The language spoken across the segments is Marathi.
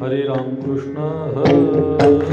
हरे राम कृष्ण हरे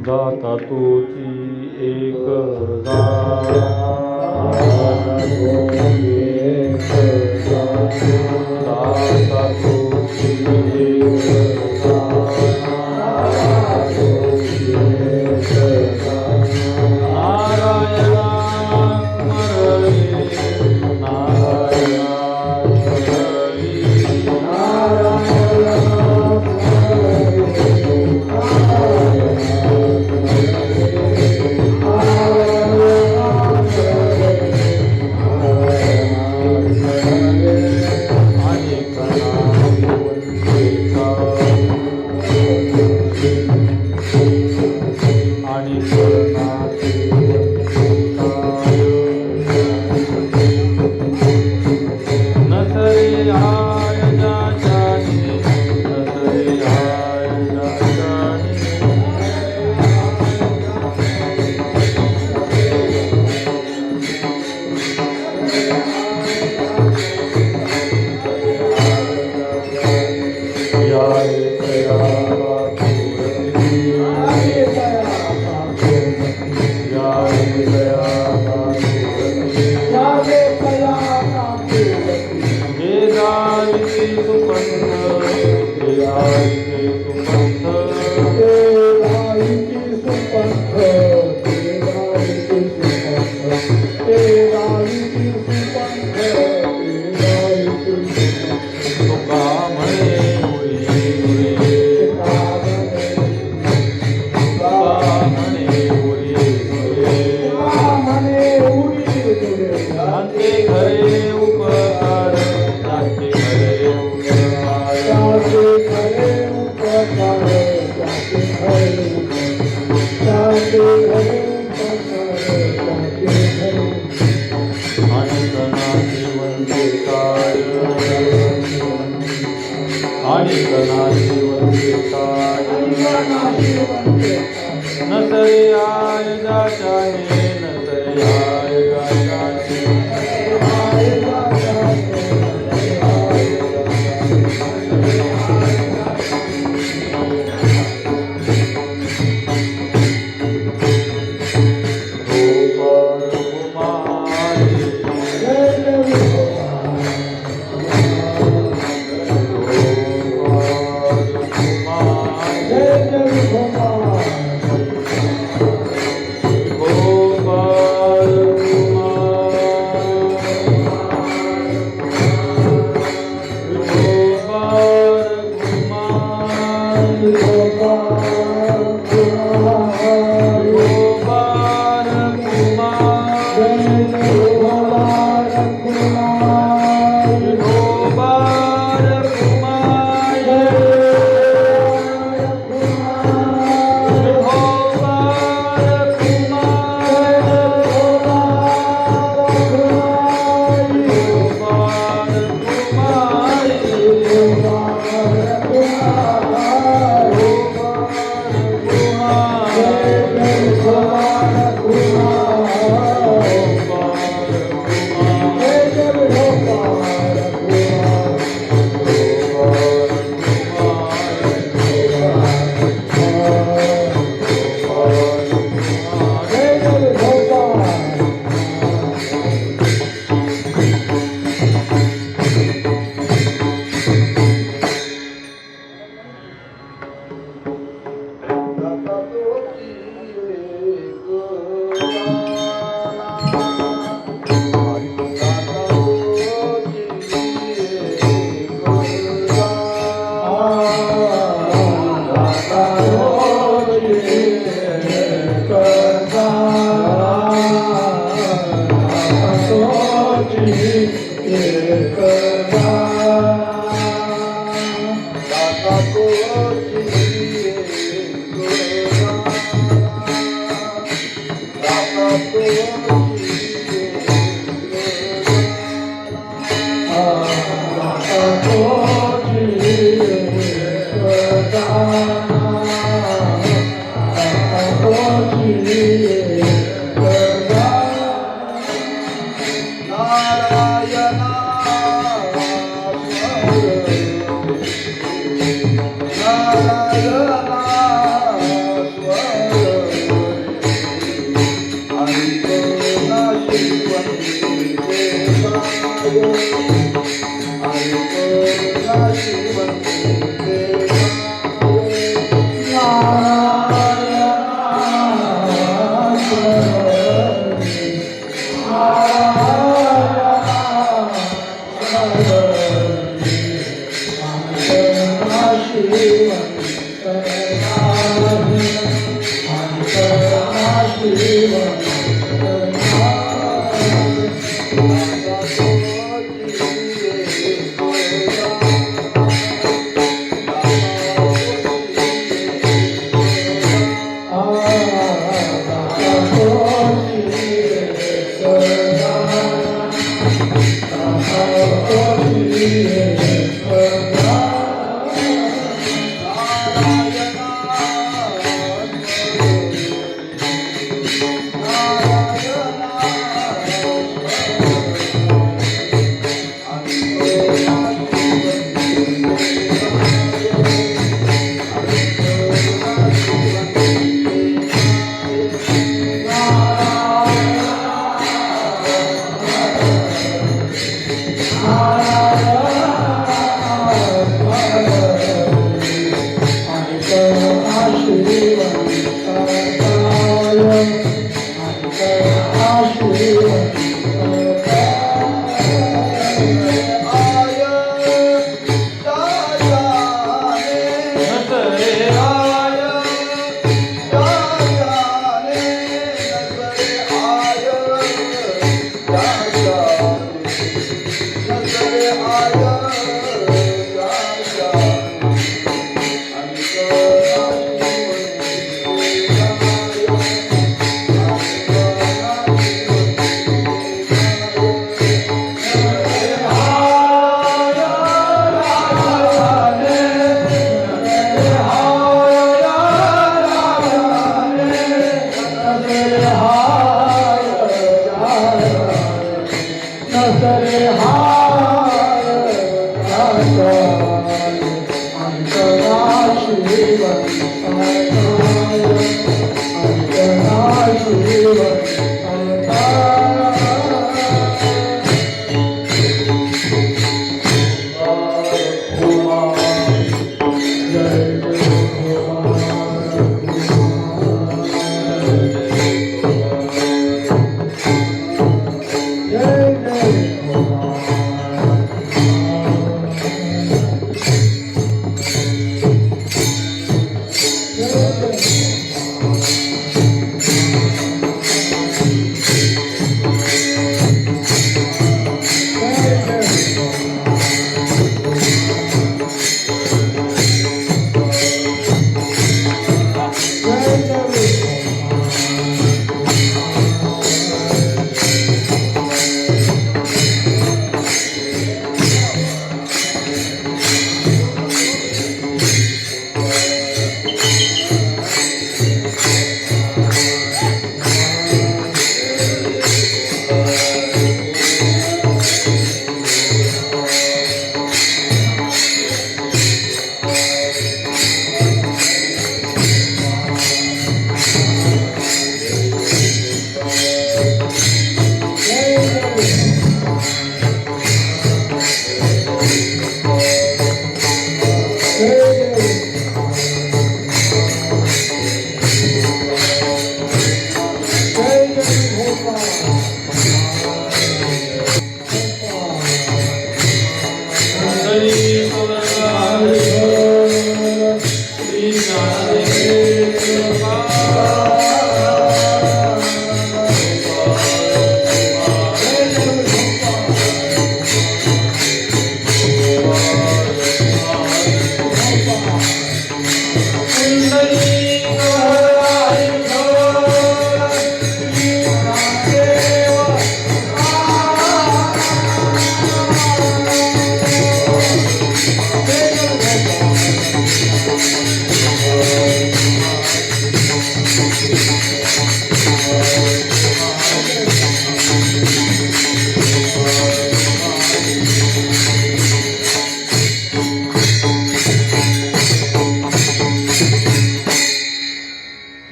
दाता तोची एक दाता तोची एक नारायणा Amen. गाच्याने नसरे हाय गाच्याने हाय नसरे हाय अंतनाशी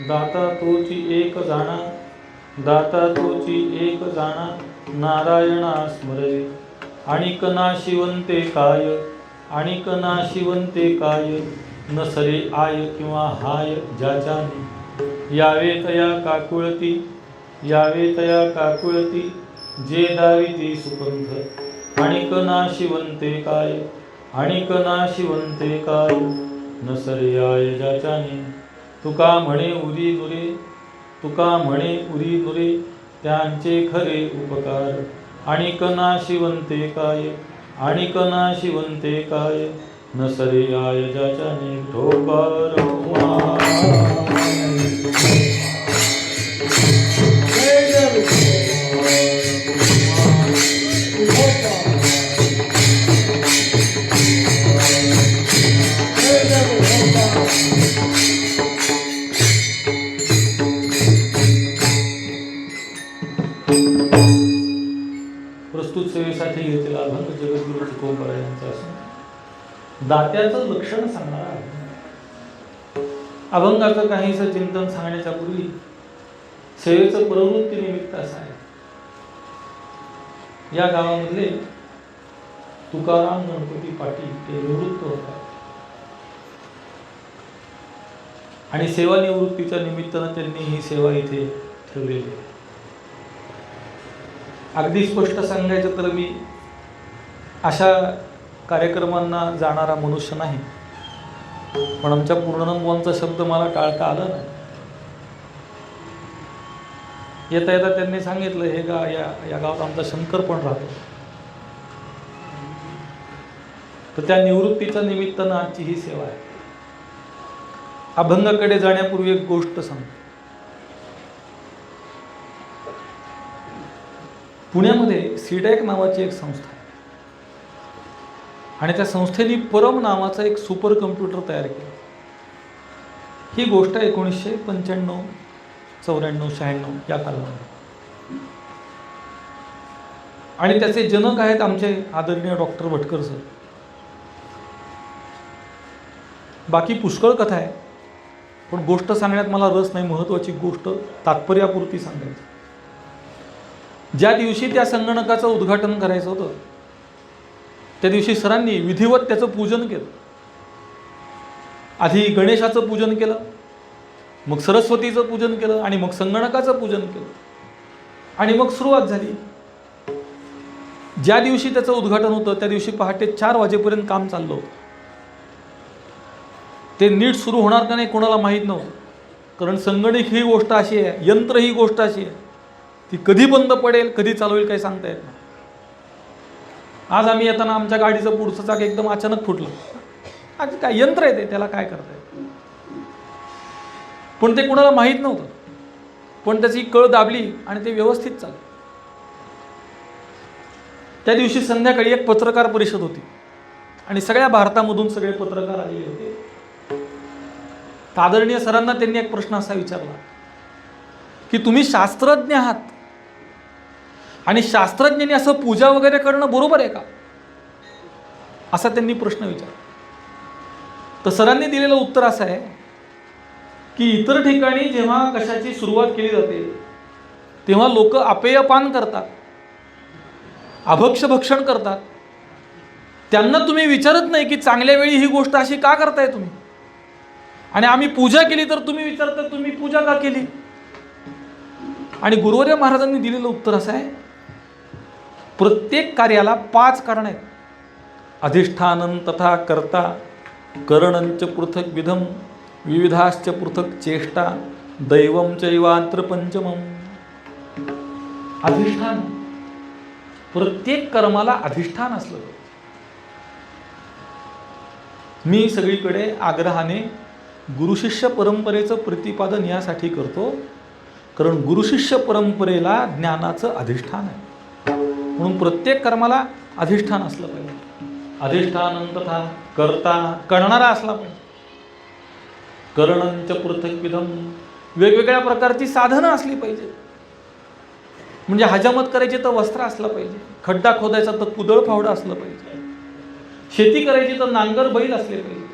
दाता तोची एक जाणा, दाता तोची एक जाणा, नारायणा स्मरे. आणिक नाशिवंते काय, आणिक नाशिवंते काय, नसरे आय किंवा हाय ज्याच्याने. यावे तया काकुळती, यावे तया काकुळती, जे दाविती सुपंथ. आणिक नाशिवंते काय, आणिक नाशिवंते काय, नसरे आय ज्याच्याने. तुका म्हणे उरी नुरे, तुका म्हणे उरी नुरे, त्यांचे खरे उपकार. आणिक नाशिवंते काय, आणिक नाशिवंते काय, नसरे आय ज्याच्याने. ठोकर प्रस्तुत सेवेसाठी घेतलेला अभंग जगद्गुरु तुकोबा यांचा असून दात्याचं लक्षण सांगणारा अभंगाचं काहीसं चिंतन सांगण्याच्या पूर्वी सेवेचं प्रवृत्ती निमित्त असं आहे. या गावामधले तुकाराम गणपती पाटील ते निवृत्त होतात आणि सेवानिवृत्तीच्या निमित्तानं त्यांनी ही सेवा इथे ठेवलेली आहे. अगदी स्पष्ट सांगायचं तर मी अशा कार्यक्रमांना जाणारा मनुष्य नाही, पण आमच्या पूर्णनमोहनचा शब्द मला टाळता आला नाही. येता येता त्यांनी सांगितलं हे या गावात आमचा शंकर पण राहतो. तर त्या निवृत्तीच्या निमित्तानं आजची ही सेवा आहे. अभंगाकडे जाण्यापूर्वी एक गोष्ट सांगतो. पुण्यामध्ये सीडॅक नावाची एक संस्था आहे आणि त्या संस्थेने परम नावाचा एक सुपर कम्प्युटर तयार केला. ही गोष्ट 1995 94-96 या कालावधीत. आणि त्याचे जनक आहेत आमचे आदरणीय डॉक्टर भटकर सर. बाकी पुष्कळ कथा आहे, पण गोष्ट सांगण्यात मला रस नाही. महत्त्वाची गोष्ट तात्पर्यापुरती सांगायची. ज्या दिवशी त्या संगणकाचं उद्घाटन करायचं होतं त्या दिवशी सरांनी विधिवत त्याचं पूजन केलं. आधी गणेशाचं पूजन केलं, मग सरस्वतीचं पूजन केलं, आणि मग संगणकाचं पूजन केलं, आणि मग सुरुवात झाली. ज्या दिवशी त्याचं उद्घाटन होतं त्या दिवशी पहाटे 4 वाजेपर्यंत काम चाललं होतं. ते नीट सुरू होणार का नाही कोणाला माहीत नव्हतं, कारण संगणक ही गोष्ट अशी आहे, यंत्र ही गोष्ट अशी आहे, ती कधी बंद पडेल कधी चालू होईल काही सांगता येत नाही. आज आम्ही येताना आमच्या गाडीचं पुढचं चाक एकदम अचानक फुटलं. आज काय यंत्र आहे ते, त्याला काय करता येत, पण ते कोणाला माहीत नव्हतं. पण त्याची कळ दाबली आणि ते व्यवस्थित चाललं. त्या दिवशी संध्याकाळी एक पत्रकार परिषद होती आणि सगळ्या भारतामधून सगळे पत्रकार आलेले होते. आदरणीय सरांना त्यांनी एक प्रश्न असा विचारला की तुम्ही शास्त्रज्ञ आहात आणि शास्त्रज्ञांनी असं पूजा वगैरे करणं बरोबर आहे का, असा त्यांनी प्रश्न विचारला. तर सरांनी दिलेलं उत्तर असं आहे की इतर ठिकाणी जेव्हा कशाची सुरुवात केली जाते तेव्हा लोक अपेयपान करतात, अभक्ष्यभक्षण करतात. त्यांना तुम्ही विचारत नाही की चांगल्या वेळी ही गोष्ट अशी का करताय तुम्ही, आणि आम्ही पूजा केली तर तुम्ही विचारता तुम्ही पूजा का केली. आणि गुरुवर्य महाराजांनी दिलेलं उत्तर असं आहे, प्रत्येक कार्याला 5 कारण आहेत. अधिष्ठानं तथा कर्ता, करणंच पृथक विधम, विविधाश्च पृथक चेष्टा, दैवम चैवांत्र पंचमम. अधिष्ठान, प्रत्येक कर्माला अधिष्ठान असलं. मी सगळीकडे आग्रहाने गुरुशिष्य परंपरेचं प्रतिपादन यासाठी करतो कारण गुरुशिष्य परंपरेला ज्ञानाचं अधिष्ठान आहे. म्हणून प्रत्येक कर्माला अधिष्ठान असलं पाहिजे. अधिष्ठानं तथा कर्ता, करणारा असला पाहिजे. करणंच पृथक विधम, वेगवेगळ्या प्रकारची साधनं असली पाहिजे. म्हणजे हजामत करायची तर वस्त्र असलं पाहिजे, खड्डा खोदायचा तर कुदळ फावडा असलं पाहिजे, शेती करायची तर नांगर बैल असले पाहिजे.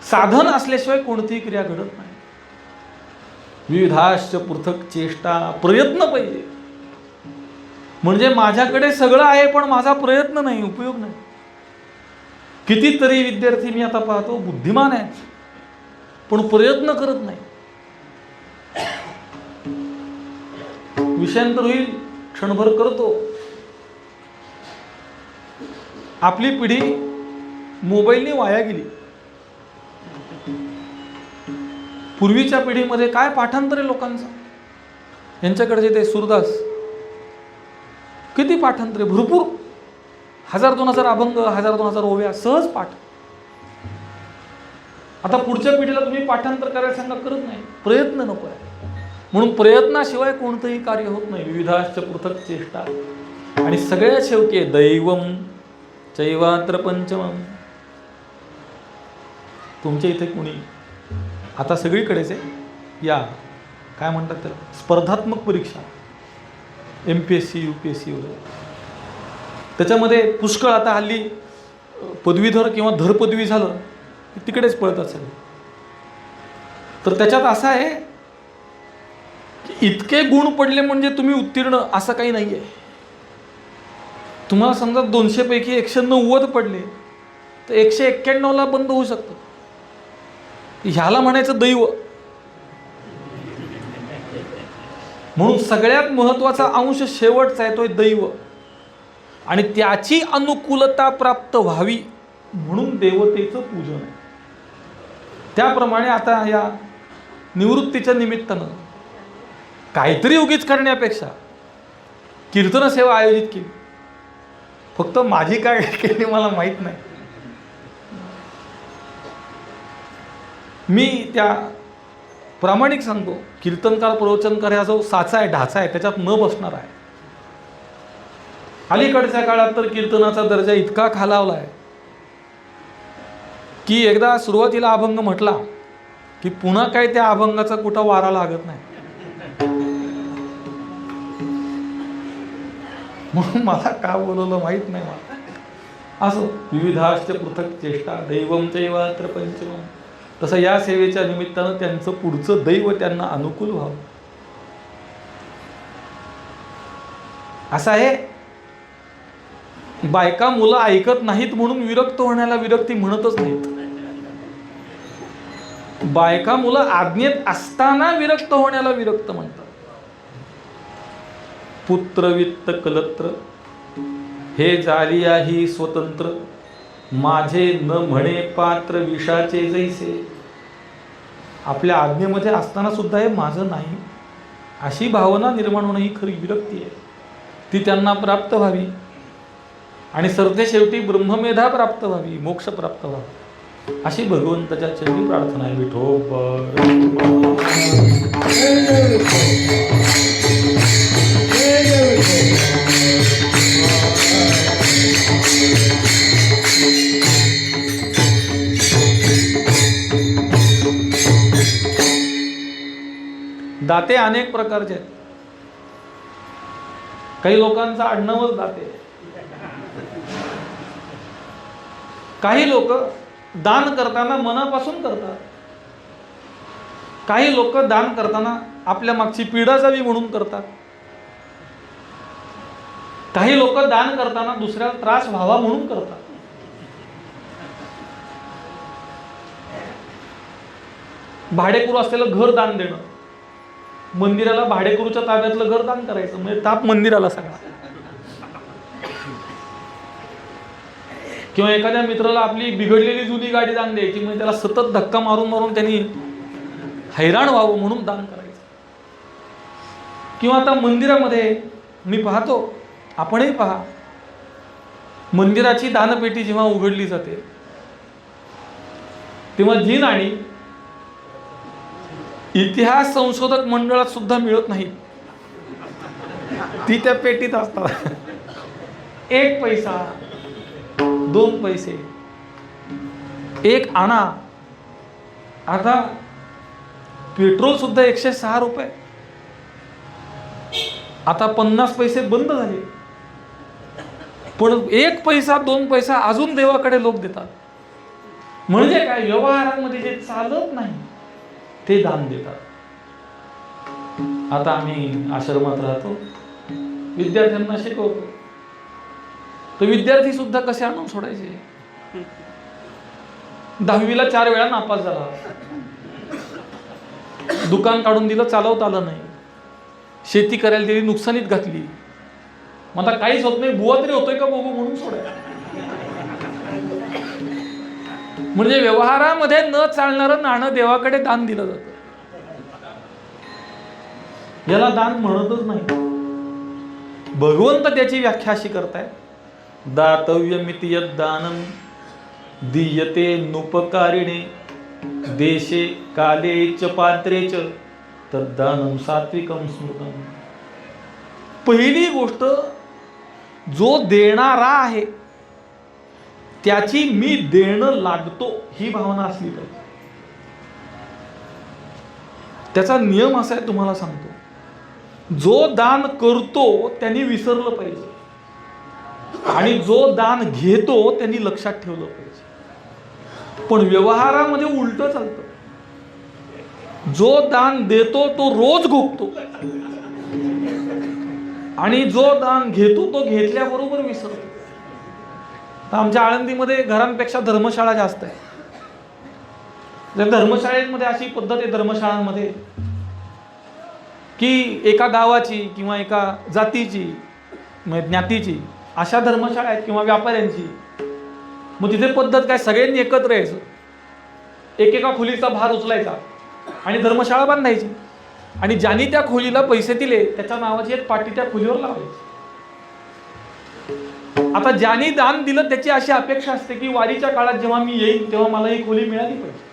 साधन असल्याशिवाय कोणतीही क्रिया घडत नाही. विविधाश्च पृथक चेष्टा, प्रयत्न पाहिजे. म्हणजे माझ्याकडे सगळं आहे पण माझा प्रयत्न नाही, उपयोग नाही. कितीतरी विद्यार्थी मी आता पाहतो बुद्धिमान आहेत पण प्रयत्न करत नाही. विषयांतर होईल, क्षणभर करतो. आपली पिढी मोबाईलने वाया गेली. पूर्वीच्या पिढीमध्ये काय पाठांतर आहे लोकांचं. यांच्याकडे ते सूरदास, किती पाठांतरे, भरपूर 1000-2000 अभंग, 1000-2000 ओव्या सहज पाठ. आता पुढच्या पिढीला तुम्ही पाठांतर करायला सांगा, करत नाही. प्रयत्न नको आहे. म्हणून प्रयत्नाशिवाय कोणतंही कार्य होत नाही. विविधाश्च पृथक चेष्टा, आणि सगळ्यात शेवटी दैवम चैवात्र पंचमम. तुमच्या इथे कोणी आता सगळीकडेच आहे या काय म्हणतात त्याला स्पर्धात्मक परीक्षा, MPSC UPSC वगैरे, त्याच्यामध्ये पुष्कळ आता हल्ली पदवीधर किंवा धरपदवी झालं की तिकडेच पळत असेल. तर त्याच्यात असं आहे की इतके गुण पडले म्हणजे तुम्ही उत्तीर्ण असं काही नाही आहे. तुम्हाला समजा 200 पैकी 190 पडले तर 191ला बंद होऊ शकतं. ह्याला म्हणायचं दैव. म्हणून सगळ्यात महत्वाचा अंश शेवटचा आहे तो दैव, आणि त्याची अनुकूलता प्राप्त व्हावी म्हणून देवतेचं पूजन आहे. त्याप्रमाणे आता या निवृत्तीच्या निमित्तानं काहीतरी उगीच करण्यापेक्षा कीर्तन सेवा आयोजित केली. फक्त माझी काय केली मला माहीत नाही. मी त्या प्रामाणिक सांगतो, कीर्तनकार प्रवचनकार हा जो साचा आहे, ढाचा आहे, त्याच्यात न बसणार आहे. अलीकडच्या काळात तर कीर्तनाचा दर्जा इतका खालावला आहे की एकदा सुरुवातीला अभंग म्हटला की पुन्हा काय त्या अभंगाचा कुठं वारा लागत नाही. म्हणून मला का बोलवलं माहीत नाही मला. असो, विविधाश्च पृथक चेष्टा दैवम चैवात्र पंचमम. तसं या सेवेच्या निमित्तानं त्यांचं पुढचं दैव त्यांना अनुकूल व्हावं असं आहे. बायका मुलं ऐकत नाहीत म्हणून विरक्त होण्याला विरक्ती म्हणतच नाहीत. बायका मुलं आज्ञेत असताना विरक्त होण्याला विरक्त म्हणतात. पुत्र वित्त कलत्र हे झाली आहे स्वतंत्र, माझे न म्हणे पात्र विषाचे जैसे. आपल्या आज्ञेमध्ये असताना सुद्धा हे माझं नाही अशी भावना निर्माण होणं ही खरी विरक्ती आहे. ती त्यांना प्राप्त व्हावी आणि सरते शेवटी ब्रह्ममेधा प्राप्त व्हावी, मोक्ष प्राप्त व्हावा अशी भगवंताच्या चरणी प्रार्थना आहे. विठोबा दाते अनेक प्रकारचे आहेत. काही लोकांचं आडनावच दाते. काही लोक दान करताना मनापासून करतात. काही लोक दान करताना आपल्या मागची पीडा जावी म्हणून करतात. काही लोक दान करताना दुसऱ्याला त्रास व्हावा म्हणून करतात. भाडेकरू असलेलं घर दान देणं, मंदिराला भाडेकरूच्या ताब्यातलं घर दान करायचं म्हणजे ताप मंदिराला सगळा. किंवा एखाद्या मित्राला आपली बिघडलेली जुनी गाडी दान द्यायची म्हणजे त्याला सतत धक्का मारून मारून त्यांनी हैराण व्हावं म्हणून दान करायचं. किंवा आता मंदिरामध्ये मी पाहतो, आपणही पहा, मंदिराची दानपेटी जेव्हा उघडली जाते तेव्हा जी नाणी इतिहास संशोधक मंडळात सुद्धा मिळत नाही ती त्या पेटीत असतात. 1 पैसा, 2 पैसे, 1 आणा. आता पेट्रोल सुद्धा 106 रुपये. आता 50 पैसे बंद झाले, पण 1 पैसा 2 पैसा अजून देवाकडे लोक देतात. म्हणजे काय, व्यवहारामध्ये जे चालत नाही ते दान देतात. आता आम्ही आश्रमात राहतो, विद्यार्थ्यांना शिकवतो, तर विद्यार्थी सुद्धा कसे आणून सोडायचे. 10वीला 4 वेळा नापास झाला, दुकान काढून दिलं, चालवता आलं नाही, शेती करायला दिली, नुकसानीत घातली. मग आता काहीच होत नाही, बुवा तरी होतोय का बघू म्हणून सोडायला. म्हणजे व्यवहारामध्ये न चालणारं नाणं देवाकडे दान दिलं जातं. याला दान म्हणतच नाही. भगवंत त्याची व्याख्या अशी करताय, दातव्यमिति यद्दानं दीयते नुपकारिणे देशे काले च पात्रे च तद्दानं सात्विकं स्मृतं. पहिली गोष्ट, जो देणारा आहे त्याची मी देणं लागतो ही भावना असली पाहिजे. त्याचा नियम असा आहे, तुम्हाला सांगतो, जो दान करतो त्यांनी विसरलं पाहिजे आणि जो दान घेतो त्यांनी लक्षात ठेवलं पाहिजे. पण व्यवहारामध्ये उलट चालतं. जो दान देतो तो रोज भोगतो आणि जो दान घेतो तो घेतल्याबरोबर विसरतो. तर आमच्या आळंदीमध्ये घरांपेक्षा धर्मशाळा जास्त आहे. धर्मशाळेमध्ये अशी पद्धत आहे, धर्मशाळांमध्ये, की एका गावाची किंवा एका जातीची म्हणजे ज्ञातीची अशा धर्मशाळा आहेत किंवा व्यापाऱ्यांची. मग तिथे पद्धत काय, सगळ्यांनी एकत्र यायचं, एकेका खोलीचा भार उचलायचा आणि धर्मशाळा बांधायची आणि ज्यांनी त्या खोलीला पैसे दिले त्याच्या नावाची एक पाटी त्या खोलीवर लावायची. आता ज्यांनी दान दिलं त्याची अशी अपेक्षा असते की वारीच्या काळात जेव्हा मी येईन तेव्हा मला ही खोली मिळाली पाहिजे.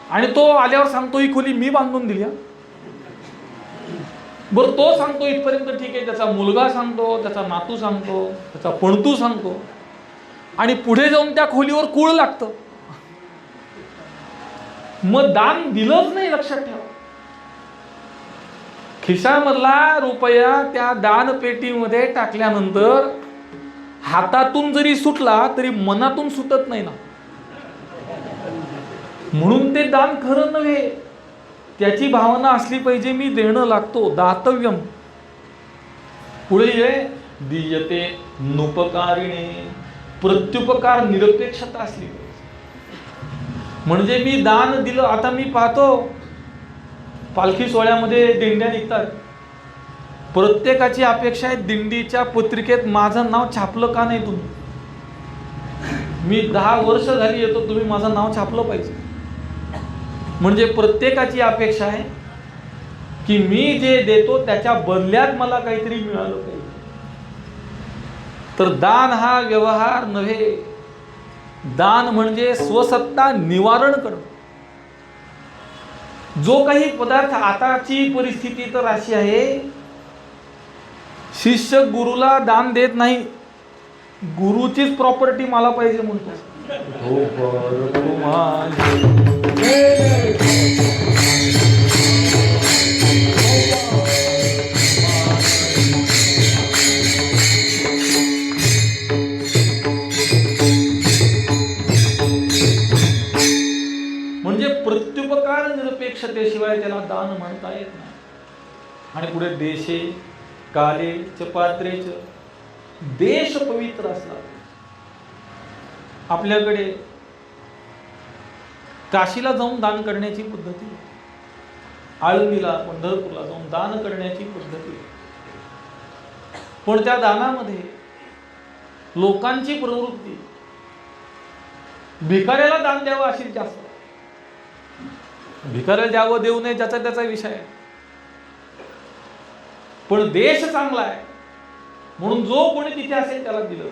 आणि तो आल्यावर सांगतो ही खोली मी बांधून दिली. बरं, तो सांगतो इथपर्यंत ठीक आहे, त्याचा मुलगा सांगतो, त्याचा नातू सांगतो, त्याचा पणतू सांगतो आणि पुढे जाऊन त्या खोलीवर कूळ लागतं. मग दान दिलंच नाही, लक्षात ठेवा. खिशामधला रुपया त्या दानपेटीमध्ये टाकल्यानंतर हातातून जरी सुटला तरी मनातून सुटत नाही ना. म्हणून ते दान खरं नव्हे. त्याची भावना असली पाहिजे, मी देणं लागतो, दातव्यम. पुढे दीयते नुपकारिणे, प्रत्युपकार निरपेक्षता असली पाहिजे. म्हणजे मी दान दिलं. आता मी पाहतो पालखी सोहळ्यामध्ये दिंड्या निघतात, प्रत्येकाची अपेक्षा आहे दिंडीच्या पत्रिकेत माझं नाव छापलं का नाही तुम्ही. मी 10 वर्ष झाली येतो, तुम्ही माझं नाव छापलं पाहिजे. म्हणजे प्रत्येकाची अपेक्षा आहे की मी जे देतो त्याच्या बदल्यात मला काहीतरी मिळालं पाहिजे. तर दान हा व्यवहार नव्हे. दान म्हणजे स्वसत्ता निवारण करणं. जो काही पदार्थ, आताची परिस्थिती तर अशी आहे, शिष्य गुरुला दान देत नाही, गुरुचीच प्रॉपर्टी मला पाहिजे म्हणतो. म्हणजे प्रत्युपकार निरपेक्षतेशिवाय त्याला दान म्हणता येत नाही. आणि पुढे देशे काले च पात्रे च, देश पवित्र असला. आपल्याकडे काशीला जाऊन दान करण्याची पद्धती, आळंदीला पंढरपूरला जाऊन दान करण्याची पद्धती, पण त्या दानामध्ये लोकांची प्रवृत्ती भिकाऱ्याला दान द्यावं अशी जास्त. भिकाऱ्याला द्यावं देऊ नये ज्याचा त्याचा विषय आहे, पण देश चांगला आहे म्हणून जो कोणी तिथे असेल त्याला दिलं.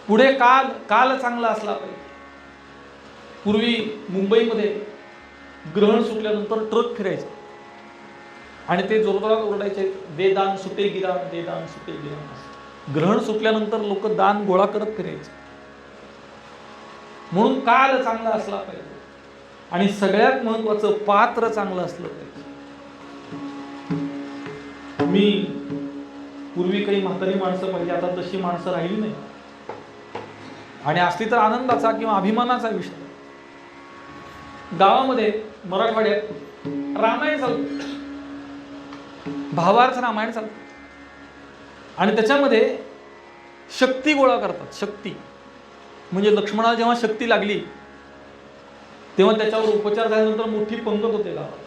पुढे काल चांगला असला पाहिजे. पूर्वी मुंबईमध्ये ग्रहण सुटल्यानंतर ट्रक फिरायचे आणि ते जोरजोरात ओरडायचे, दे दान सुटे गिरा, दे दान सुटे गिरा. ग्रहण सुटल्यानंतर लोक दान गोळा करत फिरायचे. म्हणून काल चांगला असला पाहिजे आणि सगळ्यात महत्वाचं पात्र चांगलं असलं पाहिजे. मी पूर्वी काही म्हातारी माणसं पाहिजे, आता तशी माणसं राहिली नाही. आणि असली तर आनंदाचा किंवा अभिमानाचा विषय. गावामध्ये मराठवाड्यात रामायण चालतं, भावार्थ रामायण चालतं आणि त्याच्यामध्ये शक्ती गोळा करतात. शक्ती म्हणजे लक्ष्मणाला जेव्हा शक्ती लागली तेव्हा त्याच्यावर उपचार झाल्यानंतर मोठी पंगत होते गावात,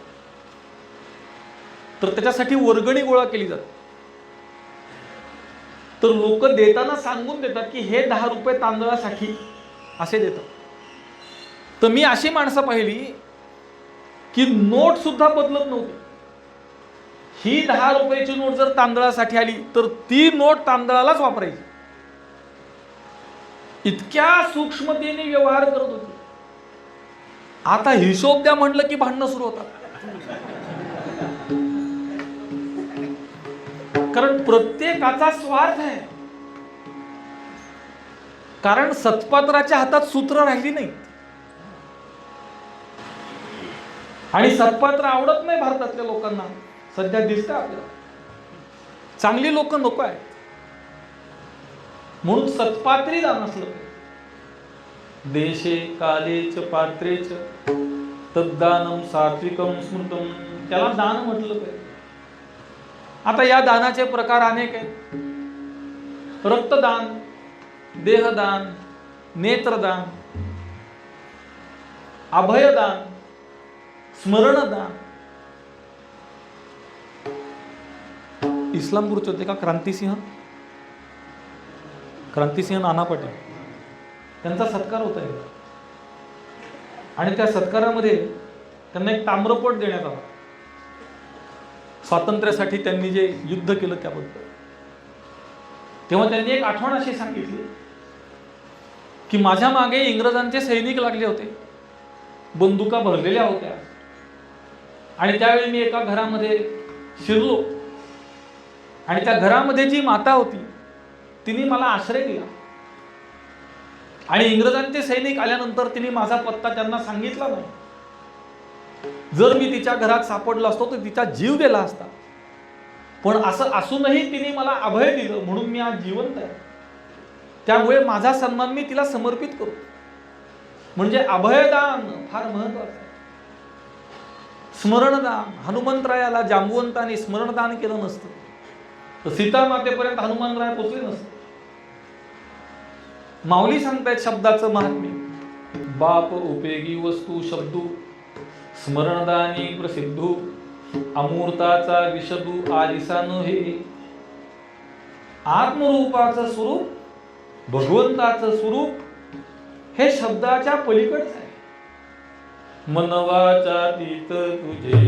तर त्याच्यासाठी वर्गणी गोळा केली जाते. तर लोक देताना सांगून देतात की हे 10 रुपये तांदळासाठी असे देतात. तर मी अशी माणसं पाहिली की नोट सुद्धा बदलत नव्हती. ही 10 रुपयाची नोट जर तांदळासाठी आली तर ती नोट तांदळालाच वापरायची. इतक्या सूक्ष्मतेने व्यवहार करत होते. आता हिशोब द्या म्हटलं की भांडणं सुरू होतात. कारण प्रत्येकाचा स्वार्थ आहे. कारण सत्पात्राच्या हातात सूत्र राहिली नाही आणि सत्पात्र आवडत नाही भारतातल्या लोकांना. सध्या दिसतं आपल्याला चांगली लोक नको आहेत म्हणून सत्पात्री दान असलं पाहिजे. देशे काले च पात्रे च तद्दानम सात्विकम स्मृतम, त्याला दान म्हटलं पाहिजे. आता या दानाचे प्रकार अनेक आहेत. रक्तदान, देहदान, नेत्रदान, अभयदान, स्मरणदान. इस्लामपूरचे होते का क्रांतिसिंह नाना पाटील, त्यांचा सत्कार होता आहे आणि त्या सत्कारामध्ये त्यांना एक ताम्रपट देण्यात आला. स्वातंत्र्यासाठी त्यांनी जे युद्ध केलं त्याबद्दल. तेव्हा त्यांनी एक आठवण अशी सांगितली की माझ्या मागे इंग्रजांचे सैनिक लागले होते, बंदुका भरलेल्या होत्या आणि त्यावेळी मी एका घरामध्ये शिरलो आणि त्या घरामध्ये जी माता होती तिने मला आश्रय दिला आणि इंग्रजांचे सैनिक आल्यानंतर तिने माझा पत्ता त्यांना सांगितला नाही जर मी तिच्या घरात सापडलो असतो तर तिचा जीव गेला असता, पण असं असूनही तिने मला अभय दिलं म्हणून मी आज जिवंत आहे. त्यामुळे माझा सन्मान मी तिला समर्पित करू. म्हणजे अभयदान फार महत्वाचं आहे. स्मरणदान, हनुमंतरायाला जांबुवंतांनी स्मरणदान केलं नसतं तर सीता मातेपर्यंत हनुमंतराय पोचले नसते. माऊली सांगतायत शब्दाचं महात्म्य. बाप उपयोगी वस्तू शब्दू स्मरणदानी प्रसिद्धू अमूर्ताचा विशदू आदिसा नव्हे. आत्मरूपाचं स्वरूप, भगवंताचं स्वरूप हे शब्दाच्या पलीकडच आहे. मनवाचा तीत तुझे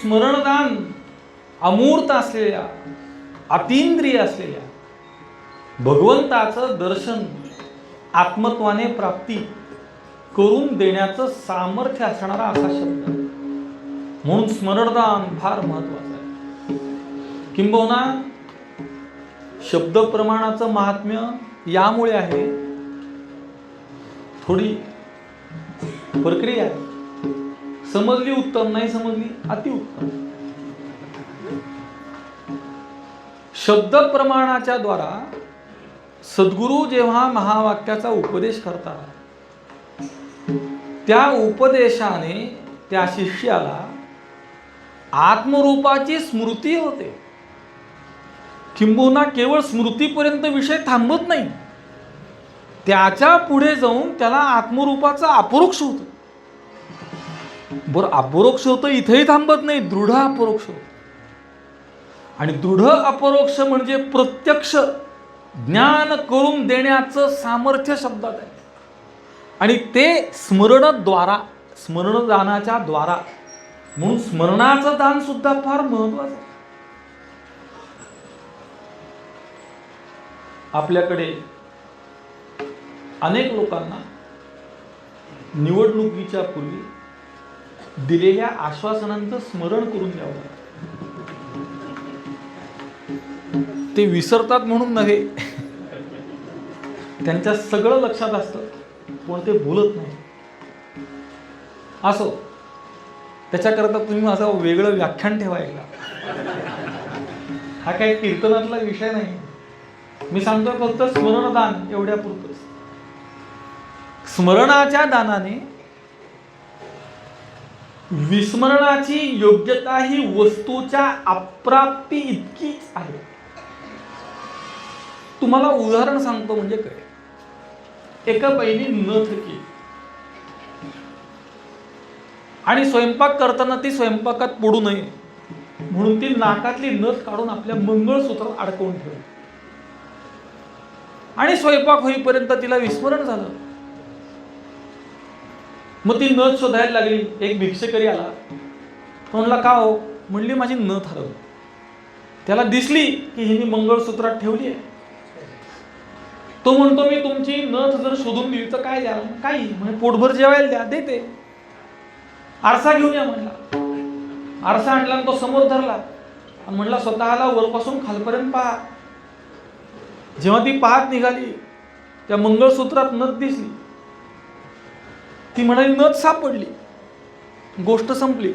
स्मरणदान अमूर्त असलेल्या, अतींद्रिय असलेल्या भगवंताचं दर्शन आत्मत्वाने प्राप्ती करून देण्याचं सामर्थ्य असणारा असा शब्द. म्हणून स्मरणदान फार महत्वाचं आहे. किंबहुना शब्द प्रमाणाचं महात्म्य यामुळे आहे, थोडी प्रक्रिया आहे. समजली उत्तम, नाही समजली अतिउत्तम. शब्द प्रमाणाच्या द्वारा सद्गुरु जेव्हा महावाक्याचा उपदेश करतात, त्या उपदेशाने त्या शिष्याला आत्मरूपाची स्मृती होते. किंबहुना केवळ स्मृतीपर्यंत विषय थांबत नाही, त्याच्या पुढे जाऊन त्याला आत्मरूपाचा अपरोक्ष होतं. बरं, अपरोक्ष होतं इथेही थांबत नाही, दृढ अपरोक्ष होतं. आणि दृढ अपरोक्ष म्हणजे प्रत्यक्ष ज्ञान करून देण्याचं सामर्थ्य शब्दात आहे. आणि ते स्मरणद्वारा, स्मरणदानाच्या द्वारा. म्हणून स्मरणाचं दान सुद्धा फार महत्वाचं आहे. आपल्याकडे अनेक लोकांना निवडणुकीच्या पूर्वी दिलेल्या आश्वासनांचं स्मरण करून द्यावं लागतं. ते विसरतात म्हणून नव्हे, त्यांच्या सगळं लक्षात असतं पण ते बोलत नाही. असो, त्याच्याकरता तुम्ही माझं वेगळं व्याख्यान ठेवायला. हा काही कीर्तनातला विषय नाही. मी सांगतोय फक्त स्मरणदान एवढ्या पुरतच. स्मरणाच्या दानाने विस्मरणाची योग्यता ही वस्तूच्या अप्राप्ती इतकीच आहे. तुम्हाला उदाहरण सांगतो म्हणजे काय. एका बाईने नथ केली आणि स्वयंपाक करताना ती स्वयंपाकात पडू नये म्हणून ती नाकातली नथ काढून आपल्या मंगळसूत्रात अडकवून ठेवली. आणि स्वयंपाक होईपर्यंत तिला विस्मरण झालं. मग ती नथ शोधायला लागली. एक भिक्षकरी आला, तो म्हणला का हो? म्हणली माझी नथ हरवली. त्याला दिसली की हिने मंगळसूत्रात ठेवली आहे. तो म्हणतो मी तुमची नथ जर शोधून दिली तर काय द्या? काही म्हणजे पोटभर जेवायला द्या, देते. आरसा घेऊन या म्हणला. आरसा आणला आणि तो समोर धरला आणि म्हणला स्वतःला वरपासून खालपर्यंत पहा. जेव्हा ती पाहत निघाली, त्या मंगळसूत्रात नथ दिसली. ती म्हणाली नथ सापडली, गोष्ट संपली.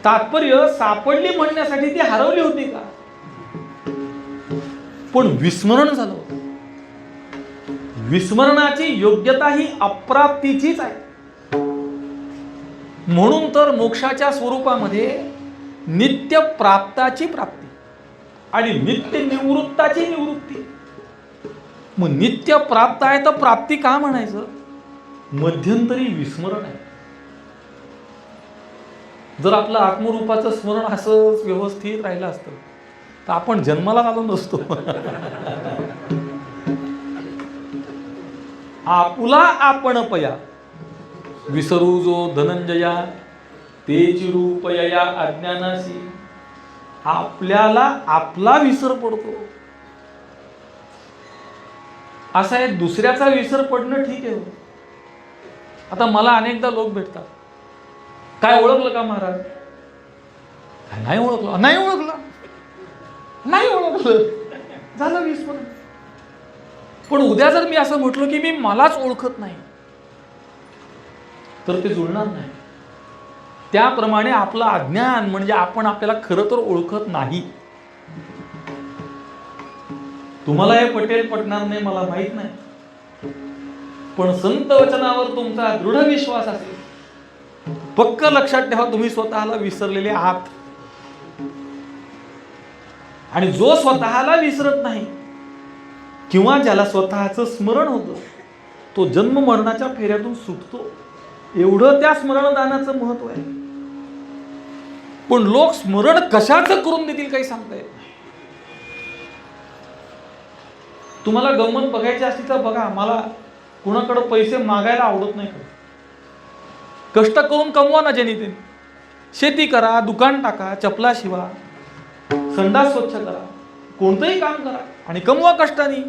तात्पर्य सापडली म्हणण्यासाठी ती हरवली होती का? पण विस्मरण झालं होतं. विस्मरणाची योग्यता ही अप्राप्तीचीच आहे. म्हणून तर मोक्षाच्या स्वरूपामध्ये नित्य प्राप्ताची प्राप्ती आणि नित्य निवृत्ताची निवृत्ती. मग नित्य प्राप्त आहे तर प्राप्ती का म्हणायचं? मध्यंतरी विस्मरण आहे. जर आपलं आत्मरूपाचं स्मरण असंच व्यवस्थित राहिलं असतं तर आपण जन्माला आलो नसतो. आपुला आपण पया विसरू जो धनंजया तेची रूप या अज्ञानाशी. आपल्याला आपला विसर पडतो. असा आहे, दुसऱ्याचा विसर पडणं ठीक आहे. आता मला अनेकदा लोक भेटतात, काय ओळखलं का महाराज? नाही ओळखलं, नाही ओळखलं, नाही ओळखलं, झालं विस्मरण. पण उद्या जर मी असं म्हटलं की मी मलाच ओळखत नाही तर ते जुळणार नाही. त्याप्रमाणे आपलं अज्ञान म्हणजे आपण आपल्याला खरं तर ओळखत नाही. तुम्हाला हे पटेल पटणार नाही मला माहित नाही, पण संत वचनावर तुमचा दृढ विश्वास असेल, पक्क लक्षात ठेवा तुम्ही स्वतःला विसरलेले आहात. आणि जो स्वतःला विसरत नाही किंवा ज्याला स्वतःचं स्मरण होतं तो जन्म मरणाच्या फेऱ्यातून सुटतो. एवढं त्या स्मरणदानाचं महत्व आहे. पण लोक स्मरण कशाचं करून देतील काही सांगता येत नाही. तुम्हाला गंमत बघायची असली तर बघा. मला कुणाकडे पैसे मागायला आवडत नाही. कष्ट करून कमवा ना ज्यांनी ते. शेती करा, दुकान टाका, चपला शिवा, संडास स्वच्छ करा, कोणतंही काम करा आणि कमवा कष्टाने.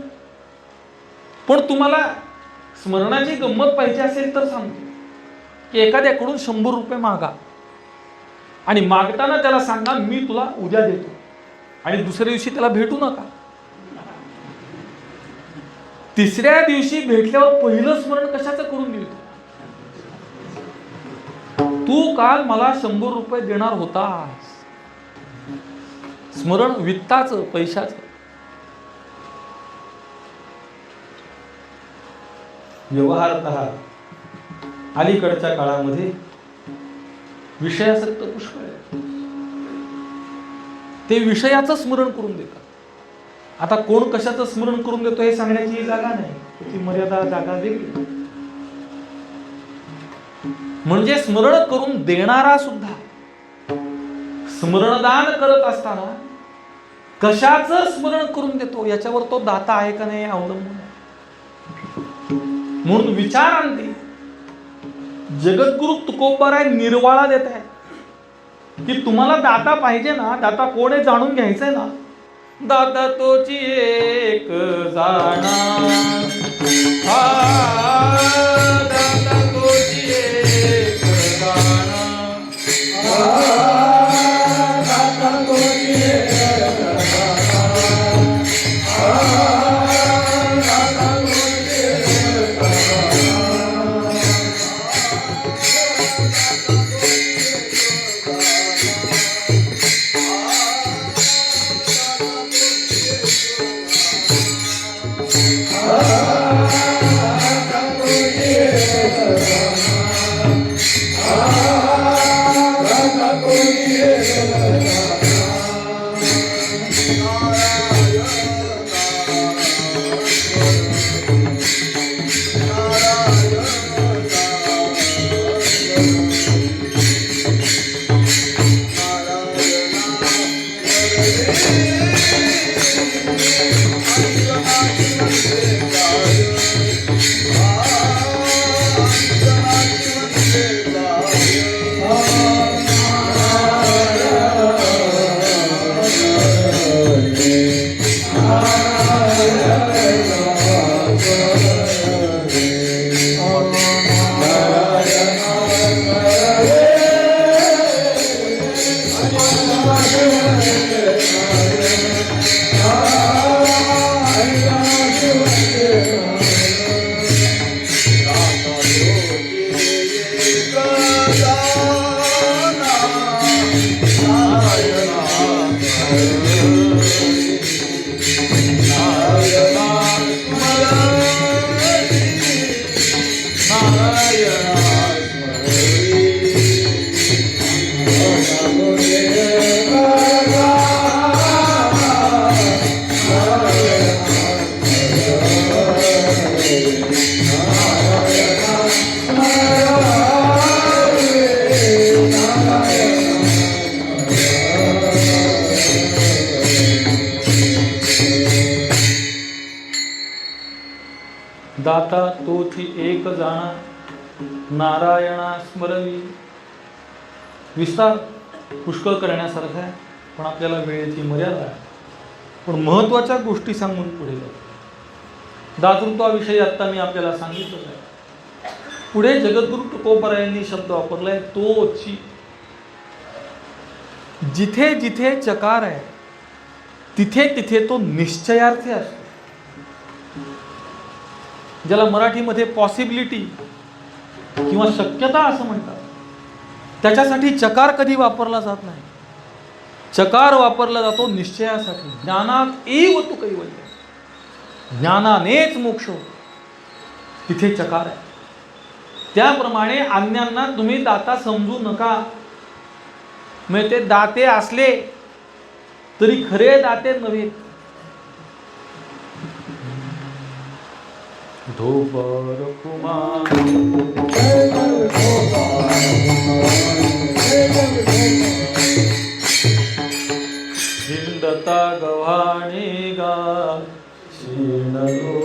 पण तुम्हाला स्मरणाची गंमत पाहिजे असेल तर सांगतो की एखाद्याकडून 100 रुपये मागा आणि मागताना त्याला सांगा मी तुला उद्या देतो, आणि दुसऱ्या दिवशी त्याला भेटू नका. तिसऱ्या दिवशी भेटल्यावर पहिलं स्मरण कशाचं करून देतो? तू काल मला 100 रुपये देणार होतास. स्मरण वित्ताचं, पैशाचं. व्यवहारतः अलीकडच्या काळामध्ये विषयासक्त पुष्कळ आहे. ते विषयाचं स्मरण करून देतात. आता कोण कशाचं स्मरण करून देतो हे सांगण्याची जागा नाही, ती मर्यादा जागा वेगळी. म्हणजे स्मरण करून देणारा सुद्धा स्मरणदान करत असताना कशाचं स्मरण करून देतो याच्यावर तो दाता आहे का नाही अवलंबून आहे. म्हणून विचार आणते. जगद्गुरु तुकोबाराय निर्वाळा देत आहे की तुम्हाला दाता पाहिजे ना, दाता कोण आहे जाणून घ्यायचंय ना. दाता तोची एक जाणा, दाता तोची एक जाणा, दाता तोची एक जाणा, दाता तोची एक दाता तोची एक जाणा नारायणा स्मरवी. विस्तार पुष्कळ करण्यासारखा आहे, पण आपल्याला वेळेची मर्यादा आहे. पण महत्त्वाच्या गोष्टी सांगून पुढे जाऊ. दातृत्वाविषयी आत्ता मी आपल्याला सांगितलं आहे. पुढे जगद्गुरु तुकोबरायांनी शब्द वापरलाय तोची. जिथे जिथे चकार आहे तिथे तिथे तो निश्चयार्थी असतो, ज्याला मराठीमध्ये पॉसिबिलिटी किंवा शक्यता असं म्हणतात. त्याच्यासाठी चकार कधी वापरला जात नाही. चकार वापरला जातो निश्चयासाठी. ज्ञानात एव तू कैवल्य, ज्ञानानेच मोक्ष, तिथे चकार आहे. त्याप्रमाणे अन्यांना तुम्ही दाता समजू नका. म्हणजे ते दाते असले तरी खरे दाते नव्हे. धोपर कुमार हिंदता गव्हाणी गा शीणलो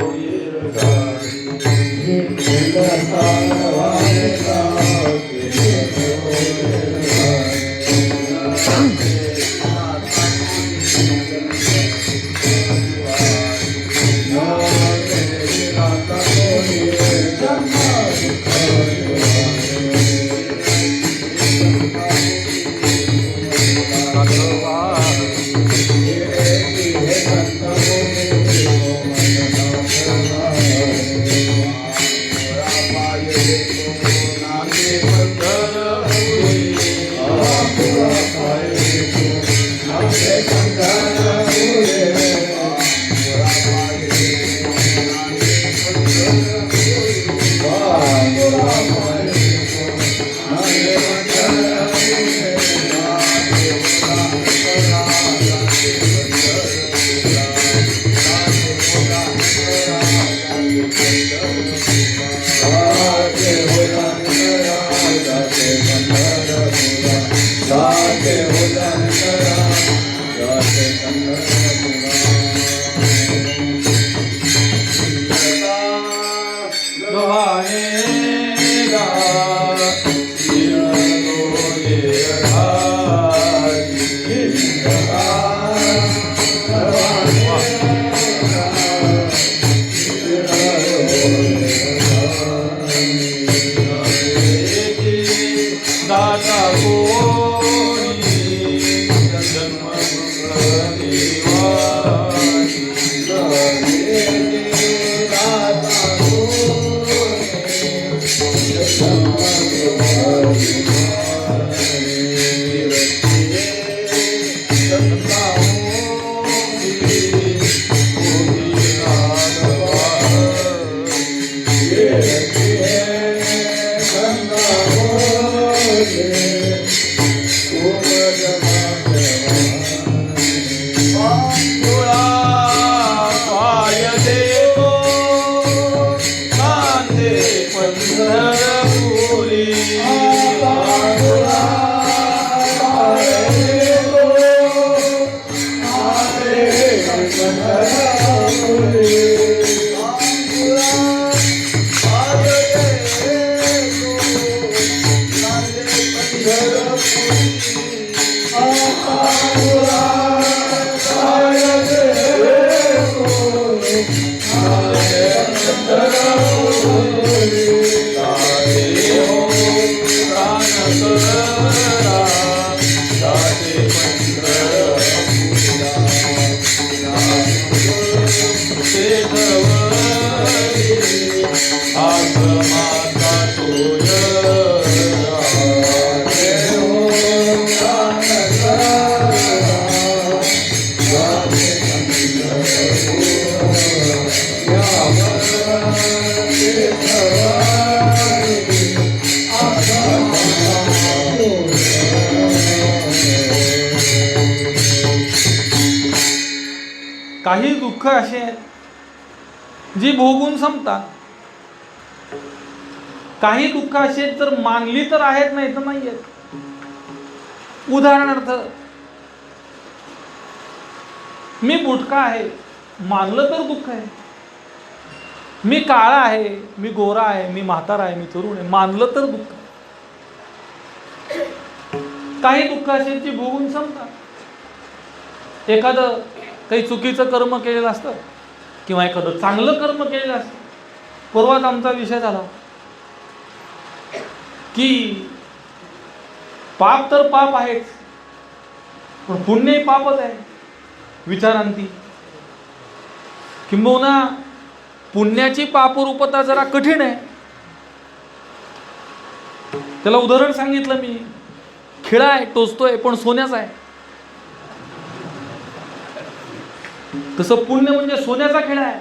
Radhe काही दुःख असे आहेत जी भोगून संपतात. काही दुःख असे जर मानली तर आहेत, नाही तर नाही आहेत. उदाहरणार्थ, मी बुटका आहे, मानलं तर दुःख आहे. मी काळा आहे, मी गोरा आहे, मी म्हातारा आहे, मी तरुण आहे, मानलं तर दुःख. काही दुःख असे जी भोगून संपतात. एखादं काही चुकीचं कर्म केलेलं असतं किंवा एखादं चांगलं कर्म केलेलं असतं. परवाच आमचा विषय झाला की पाप तर पाप आहेच, पण पुण्यही पापच आहे. विचारांती किंबहुना पुण्याची पापरूपता जरा कठीण आहे. त्याला उदाहरण सांगितलं मी. खिळा आहे, टोचतोय, पण सोन्याचा आहे. तसं पुण्य म्हणजे सोन्याचा खिळा आहे,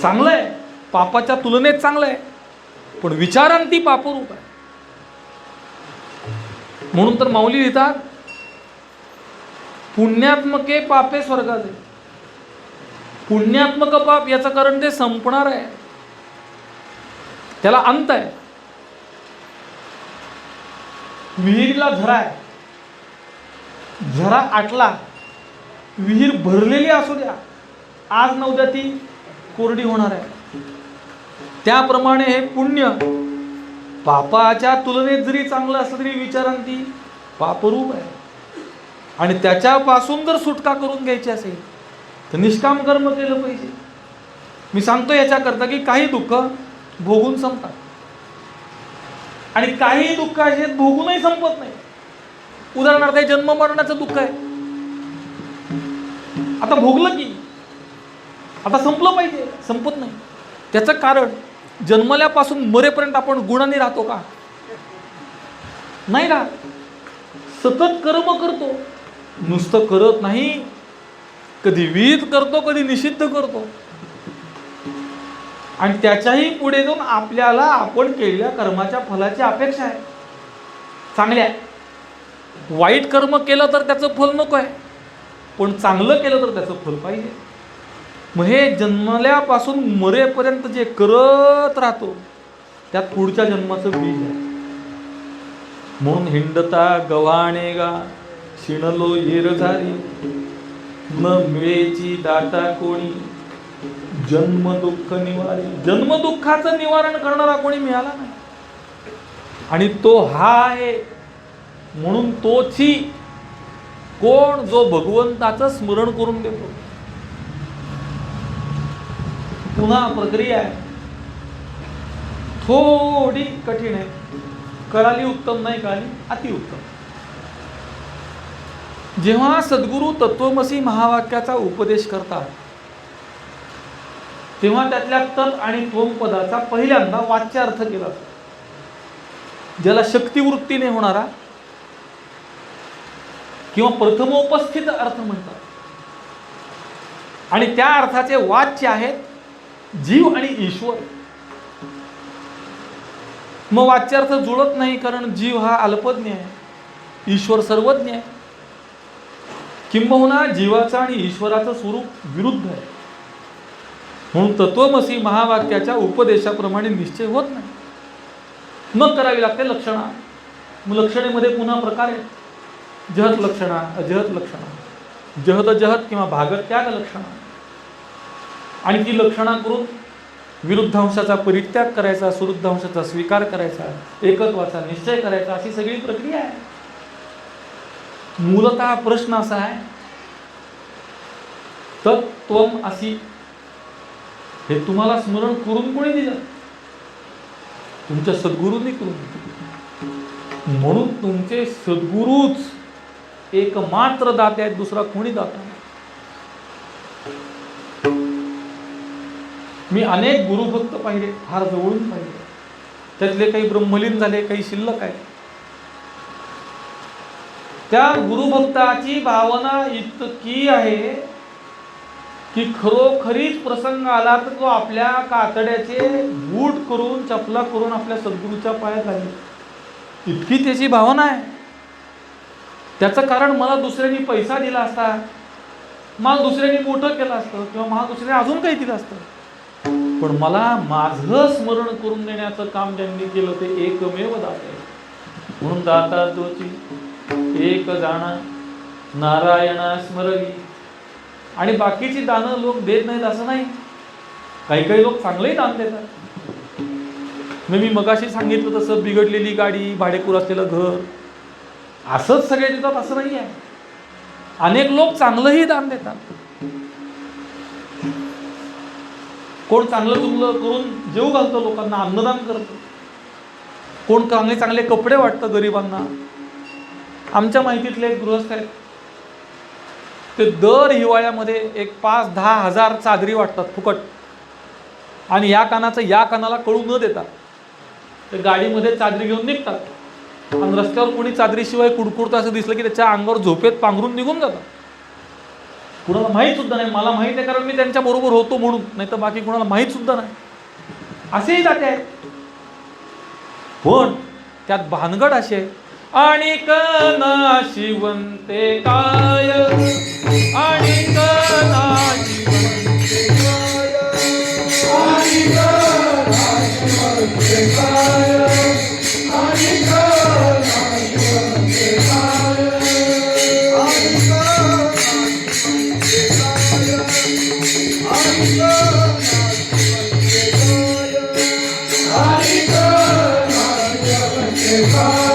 चांगलं आहे, पापाच्या तुलनेत चांगलं आहे, पण विचारांती पापरूप आहे. म्हणून तर माऊली लिहितात, पुण्यात्मके पापे स्वर्गाचे. पुण्यात्मक पाप याचं कारण ते संपणार आहे, त्याला अंत आहे. विहिरीला झरा आहे, झरा आटला, विहीर भरलेली असू द्या, आज न उद्या ती कोरडी होणार आहे. त्याप्रमाणे हे पुण्य पापाच्या तुलनेत जरी चांगलं असलं तरी विचारांती पापरूप आहे. आणि त्याच्यापासून जर सुटका करून घ्यायची असेल तर निष्काम कर्म केलं पाहिजे. मी सांगतो याच्याकरता की काही दुःख भोगून संपतात आणि काही दुःख असे भोगूनही संपत नाही. उदाहरणार्थ, जन्म मरणाचं दुःख आहे, आता भोगलं की आता संपलं पाहिजे, संपत नाही. त्याचं कारण, जन्मल्यापासून मरेपर्यंत आपण गुणांनी राहतो का? नाही राहत. सतत कर्म करतो, नुसतं करत नाही, कधी विहित करतो, कधी निषिद्ध करतो. आणि त्याच्याही पुढे जाऊन आपल्याला आपण केलेल्या कर्माच्या फलाची अपेक्षा आहे. चांगल्या वाईट कर्म केलं तर त्याचं फल नको आहे, पण चांगलं केलं तर त्याचं फल पाहिजे. मग हे जन्मल्यापासून मरेपर्यंत जे करत राहतो त्यात पुढच्या जन्माचं बीज आहे. म्हणून हिंडता गव्हाणे गा शिणलो येर झाली, न मिळेची दाटा कोणी, जन्म दुःख निवारी. जन्मदुःखाचं निवारण करणारा कोणी मिळाला नाही, आणि तो हा आहे. म्हणून तोची कोण, जो भगवंताचं स्मरण करून देतो. पुन्हा प्रक्रिया आहे, थोडी कठीण आहे. कळाली उत्तम, नाही कळाली अतिउत्तम. जेव्हा सद्गुरू तत्वमसी महावाक्याचा उपदेश करतात तेव्हा त्यातल्या तत् आणि त्वम पदाचा पहिल्यांदा वाच्यार्थ केला जातो, ज्याला शक्तिवृत्तीने होणारा किंवा प्रथमोपस्थित अर्थ म्हणतात. आणि त्या अर्थाचे वाच्य आहेत जीव आणि ईश्वर. मग वाच्यार्थ जुळत नाही, कारण जीव हा अल्पज्ञ आहे, ईश्वर सर्वज्ञ आहे. किंबहुना जीवाचं आणि ईश्वराचं स्वरूप विरुद्ध आहे. म्हणून तत्वमसी महावाक्याच्या उपदेशाप्रमाणे निश्चय होत नाही. मग करावी लागते लक्षणा. मग लक्षणेमध्ये पुन्हा प्रकार आहेत, जहत लक्षणा, अजहत लक्षणा, जहद जहत किंवा भागत त्याग लक्षणा. आणि ती लक्षणा करून विरुद्धांशाचा परित्याग करायचा, सुरुद्धांशाचा स्वीकार करायचा, एकत्वाचा निश्चय करायचा, अशी सगळी प्रक्रिया आहे. मूलतः प्रश्न असा आहे, तत्त्वम असी हे तुम्हाला स्मरण करून कोणी दिलं? तुमच्या सद्गुरूंनी करून दिलं. म्हणून तुमचे सद्गुरूच एकमात्र दाते आहेत, दुसरा कोणी दाता नाही. मी अनेक गुरुभक्त पाहिले, फार जवळून पाहिले. त्यातले काही ब्रह्मलीन झाले, काही शिल्लक आहे. त्या गुरुभक्ताची भावना इतकी आहे की खरोखरीच प्रसंग आला तर तो आपल्या कातड्याचे बूट करून, चपला करून आपल्या सद्गुरूच्या पायात घालेल, इतकी त्याची भावना आहे. त्याचं कारण, मला दुसऱ्यांनी पैसा दिला असता मला दुसऱ्याने मोठं केलं असतं किंवा मला दुसऱ्याने अजून काही दिलं असतं, पण मला माझं स्मरण करून देण्याचं काम ज्यांनी केलं ते एकमेव दाते. म्हणून दाता तोची एक जाणा नारायणा स्मरणी. आणि बाकीची दानं लोक देत नाहीत असं नाही, काही काही लोक चांगलंही दान देतात. मी मगाशी सांगितलं तसं बिघडलेली गाडी, भाडेकूर असलेलं घर, असंच सगळे देतात असं नाही आहे. अनेक लोक चांगलंही दान देतात. कोण चांगलं चुंगलं करून जेव घालतं लोकांना, अन्नदान करतं. कोण चांगले चांगले कपडे वाटतं गरिबांना. आमच्या माहितीतले एक गृहस्थ आहेत, ते दर हिवाळ्यामध्ये एक 5-10 हजार चादरी वाटतात फुकट. आणि या कानाचं या कानाला कळू न देता ते गाडीमध्ये चादरी घेऊन निघतात. आणि रस्त्यावर कोणी चादरीशिवाय कुडकुडतं असं दिसलं की त्याच्या अंगावर झोपेत पांघरून निघून जातात. कुणाला माहीत सुद्धा नाही. मला माहीत आहे कारण मी त्यांच्या बरोबर होतो म्हणून, नाही तर बाकी कुणाला माहीत सुद्धा नाही. असेही जाते आहेत. पण त्यात भानगड अशी आहे, आणि नाशिवंते काय, आणि नाशिवंते काय, आणि नाशिवंते काय, आणि नाशिवंते काय, आणि नाशिवंते काय, आणि नाशिवंते काय, आणि नाशिवंते काय.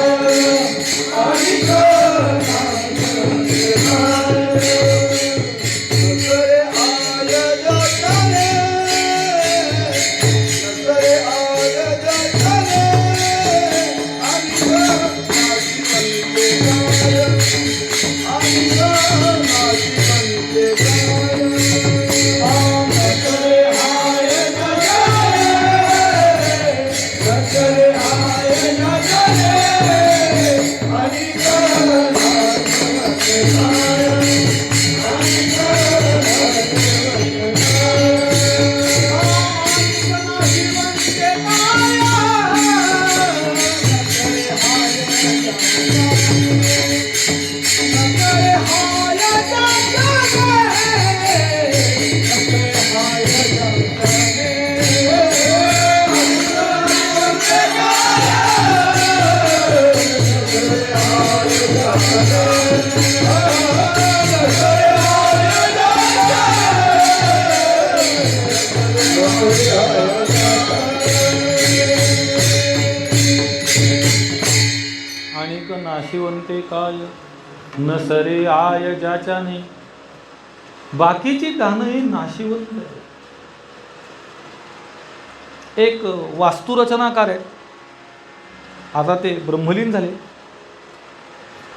नाशिवंते काय न सरे आय ज्याच्याने. बाकीची दानं ही नाशिवंत आहे. एक वास्तुरचनाकार आहेत, आता ते ब्रह्मलीन झाले,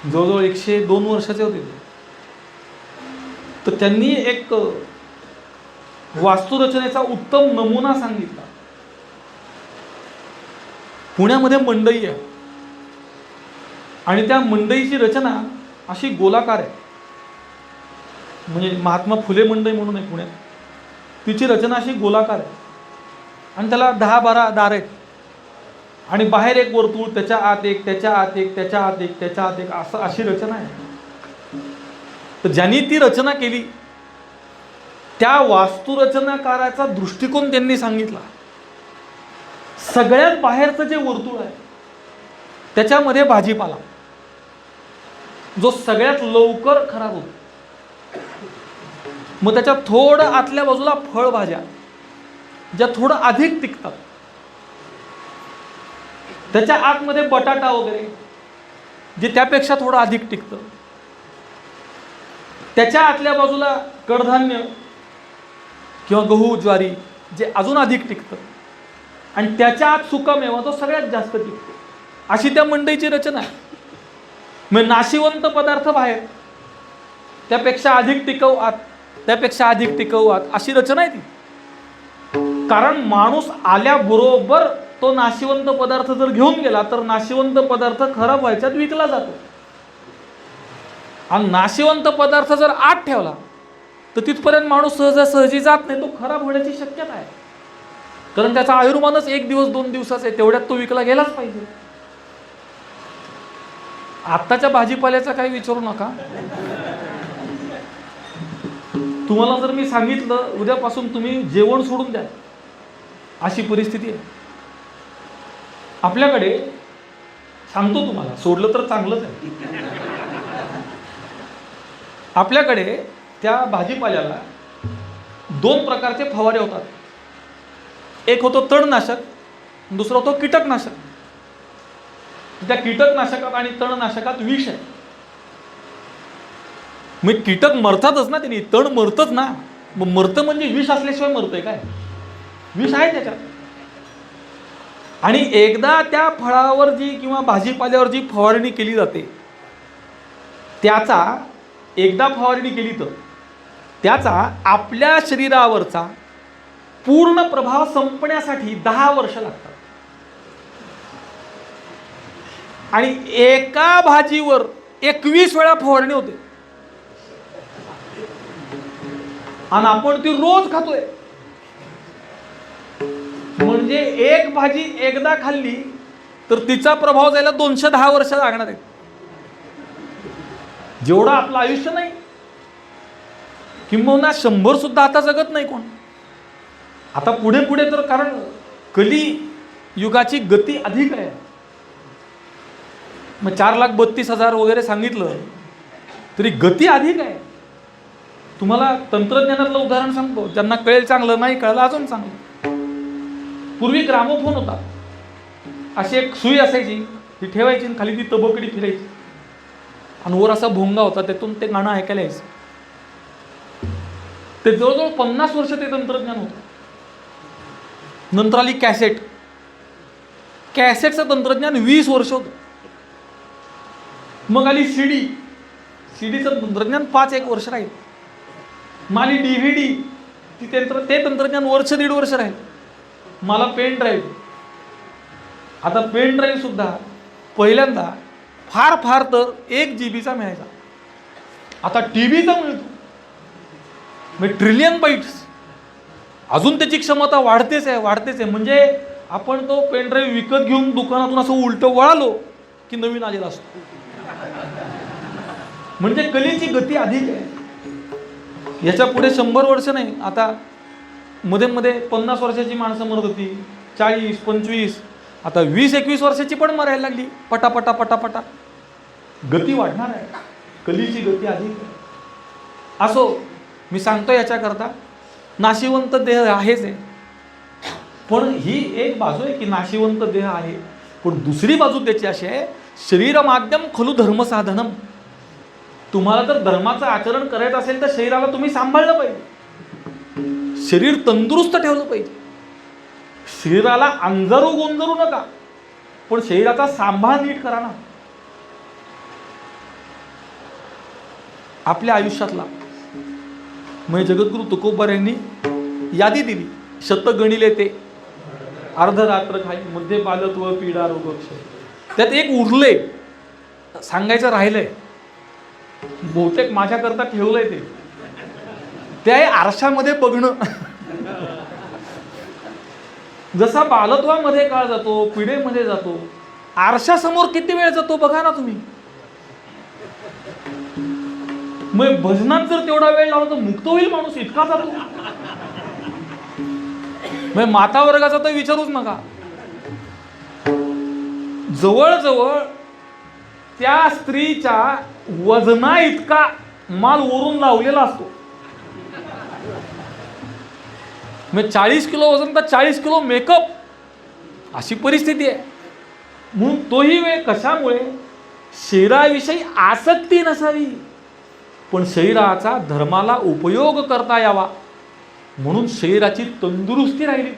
जवळजवळ 102 वर्षाचे होते. तर त्यांनी एक वास्तुरचनेचा उत्तम नमुना सांगितला. पुण्यामध्ये मंडई आहे आणि त्या मंडईची रचना अशी गोलाकार आहे. म्हणजे महात्मा फुले मंडई म्हणून आहे पुण्यात, तिची रचना अशी गोलाकार आहे आणि त्याला 10-12 दार आहेत आणि बाहेर एक वर्तुळ, त्याच्या आत एक, त्याच्या आत एक, त्याच्या आत एक, त्याच्या आत एक, असं अशी रचना आहे. तर ज्यांनी ती रचना केली त्या वास्तुरचनाकाराचा दृष्टिकोन त्यांनी सांगितला. सगळ्यात बाहेरचं जे वर्तुळ आहे त्याच्यामध्ये भाजीपाला, जो सगळ्यात लवकर खराब होतो. मग त्याच्या थोडं आतल्या बाजूला फळभाज्या, ज्या थोडं अधिक टिकतात. त्याच्या आतमध्ये बटाटा वगैरे, जे त्यापेक्षा थोडं अधिक टिकतं. त्याच्या आतल्या बाजूला कडधान्य किंवा गहू ज्वारी, जे अजून अधिक टिकतं. आणि त्याच्या आत सुकामेवा, जो सगळ्यात जास्त टिकतो. अशी त्या मंडईची रचना आहे. मग नाशिवंत पदार्थ बाहेर, त्यापेक्षा अधिक टिकाऊ आत, त्यापेक्षा अधिक टिकाऊ आत, अशी रचना आहे ती. कारण माणूस आल्याबरोबर तो नाशिवंत पदार्थ जर घेऊन गेला तर नाशिवंत पदार्थ खराब व्हायच्यात विकला जातो. आणि नाशिवंत पदार्थ जर आत ठेवला तर तिथपर्यंत माणूस सहजासहजी जात नाही, तो खराब होण्याची शक्यता आहे. कारण त्याचा आयुर्मानच 1 दिवस 2 दिवसाचा आहे, तेवढ्यात तो विकला गेलाच पाहिजे. आत्ताच्या भाजीपाल्याचा काही विचारू नका. तुम्हाला जर मी सांगितलं उद्यापासून तुम्ही जेवण सोडून द्या, अशी परिस्थिती आहे आपल्याकडे. सांगतो तुम्हाला, सोडलं तर चांगलंच आहे. आपल्याकडे त्या भाजीपाल्याला 2 प्रकारचे फवारे होतात. एक होतो तणनाशक, दुसरा होतो कीटकनाशक. त्या कीटकनाशकात आणि तणनाशकात विष आहे. मग कीटक मरतातच ना, त्यांनी तण मरतच ना. मग मरतं म्हणजे विष असल्याशिवाय मरतंय काय? विष आहे त्याच्यात. आणि एकदा त्या फळावर जी किंवा भाजीपाल्यावर जी फवारणी केली जाते, त्याचा एकदा फवारणी केली तर त्याचा आपल्या शरीरावरचा पूर्ण प्रभाव संपण्यासाठी 10 वर्ष लागतात. आणि एका भाजीवर 21 वेळा फवारणी होते, आणि आपण ती रोज खातोय. म्हणजे एक भाजी एकदा खाल्ली तर तिचा प्रभाव जायला 210 वर्ष लागणार आहेत. जेवढं आपलं आयुष्य नाही, किंबहुना 100 सुद्धा आता जगत नाही कोण. आता पुढे पुढे तर, कारण कली युगाची गती अधिक आहे. मग 4,32,000 वगैरे सांगितलं तरी गती अधिक आहे. तुम्हाला तंत्रज्ञानातलं उदाहरण सांगतो, ज्यांना कळेल चांगलं, नाही कळलं अजून चांगलं. पूर्वी ग्रामोफोन होता. अशी एक सुई असायची, ती ठेवायची आणि खाली ती तबकडी फिरायची, आणि वर असा भोंगा होता, त्यातून ते गाणं ऐकायला यायचं. ते जवळजवळ 50 वर्ष ते तंत्रज्ञान होतं. नंतर आली कॅसेट. कॅसेटचं तंत्रज्ञान 20 वर्ष होतं. मग आली सीडी. सीडीचं तंत्रज्ञान 5-1 वर्ष राहील. मग आली DVD. ते तंत्रज्ञान 1-1.5 वर्ष राहील. मला पेन ड्राईव्ह. आता पेन ड्राईव्ह सुद्धा पहिल्यांदा फार फार तर 1 GB मिळायचा. आता TBचा मिळतो. म्हणजे ट्रिलियन बाईट्स. अजून त्याची क्षमता वाढतेच आहे. म्हणजे आपण तो पेन ड्राईव्ह विकत घेऊन दुकानातून असं उलटं वळालो की नवीन आलेला असतो. म्हणजे कलेची गती अधिक आहे. याच्या पुढे 100 वर्ष नाही. आता मध्ये मध्ये 50 वर्षाची माणसं मरत होती, 40-25, आता 20-21 वर्षाची पण मरायला लागली. पटापटा पटापटा गती वाढणार आहे. कलीची गती अधिक आहे. असो, मी सांगतो याच्याकरता, नाशिवंत देह आहेच आहे. पण ही एक बाजू आहे की नाशिवंत देह आहे. पण दुसरी बाजू त्याची अशी आहे, शरीर माध्यम खलु धर्म साधनम. तुम्हाला जर धर्माचं आचरण करायचं असेल तर शरीराला तुम्ही सांभाळलं पाहिजे. शरीर तंदुरुस्त ठेवलं पाहिजे. शरीराला अंजारू गोंजरू नका, पण शरीराचा सांभाळ नीट करा ना. आपल्या आयुष्यातला म्हणजे जगद्गुरु तुकोबर यांनी यादी दिली. शत गणिले ते अर्धरात्र खाई मध्ये बालत्व पीडा रोगक्षय. त्यात एक उरले सांगायचं राहिलंय, बहुतेक माझ्याकरता ठेवलंय ते आहे आरशामध्ये बघणं. जसा बालत्वामध्ये काळ जातो, पिढेमध्ये जातो, आरशासमोर किती वेळ जातो बघा ना तुम्ही. मग भजनात जर तेवढा वेळ लावला तर मुक्त होईल माणूस, इतका जातो. मग माता वर्गाचा तर विचारूच नका. जवळजवळ त्या स्त्रीच्या वजना इतका माल वरून लावलेला असतो. मग 40 किलो वजन तर 40 किलो मेकअप, अशी परिस्थिती आहे. म्हणून तोही वेळ कशामुळे, शरीराविषयी आसक्ती नसावी, पण शरीराचा धर्माला उपयोग करता यावा म्हणून शरीराची तंदुरुस्ती राहिली.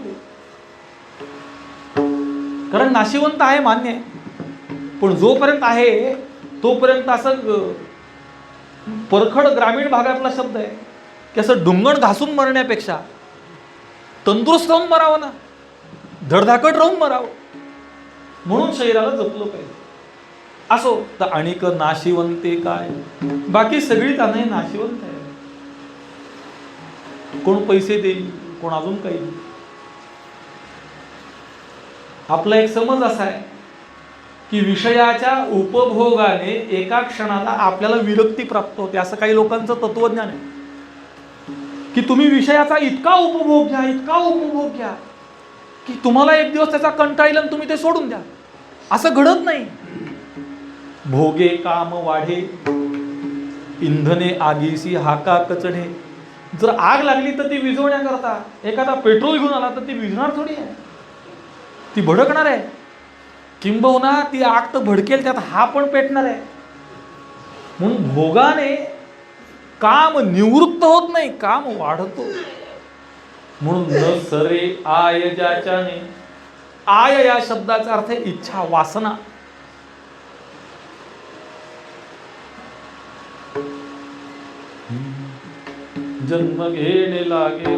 कारण नाशिवंत आहे मान्य आहे, पण जोपर्यंत आहे तोपर्यंत असं परखड ग्रामीण भागातला शब्द आहे की असं ढुंगण घासून मरण्यापेक्षा तंदुरुस्त राहून मरावं ना, धडधाकट राहून मरावं. म्हणून शरीराला जपलं पाहिजे. असो तर अणिक नाशिवंते काय, बाकी सगळी ताने नाशिवंत आहे. कोण पैसे देईल, कोण अजून काही. आपला एक समज असा आहे की विषयाच्या उपभोगाने एका क्षणाला आपल्याला विरक्ती प्राप्त होते, असं काही लोकांचं तत्वज्ञान आहे. की तुम्ही विषयाचा इतका उपभोग घ्या की तुम्हाला एक दिवस त्याचा कंटाळा येईल आणि तुम्ही ते सोडून द्या. असं घडत नाही. भोगे काम वाढे, इंधने आगीसी हाका कचडे. जर आग लागली तर ती विझवण्याकरता एखादा पेट्रोल घेऊन आला तर ती विझणार थोडी आहे, ती भडकणार आहे. किंबहुना ती आग तर भडकेल, त्यात हा पण पेटणार आहे. म्हणून भोगाने काम निवृत्त होत नाही, काम वाढतो. म्हणून न सरे आय ज्याच्याने. आय या शब्दाचा अर्थ आहे इच्छा, वासना. जन्म घेणे लागे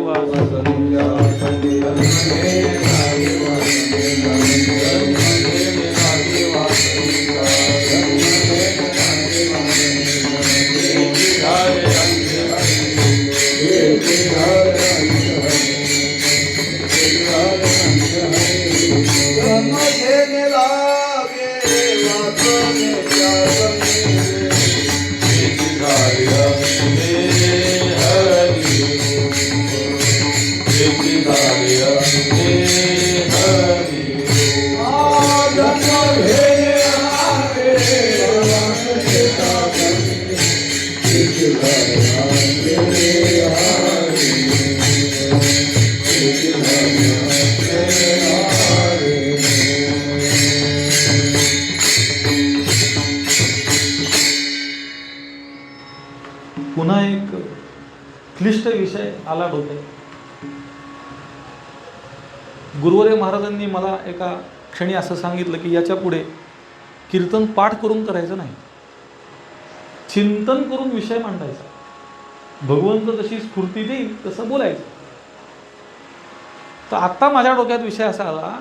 पुन्हा एक क्लिष्ट विषय आला डोक्यात. गुरुवरे महाराजांनी मला एका क्षणी असं सांगितलं की याच्या पुढे कीर्तन पाठ करून करायचं नाही, चिंतन करून विषय मांडायचा. भगवंत जशी स्फूर्ती देईल तसं बोलायचं. तर आत्ता माझ्या डोक्यात विषय असा आला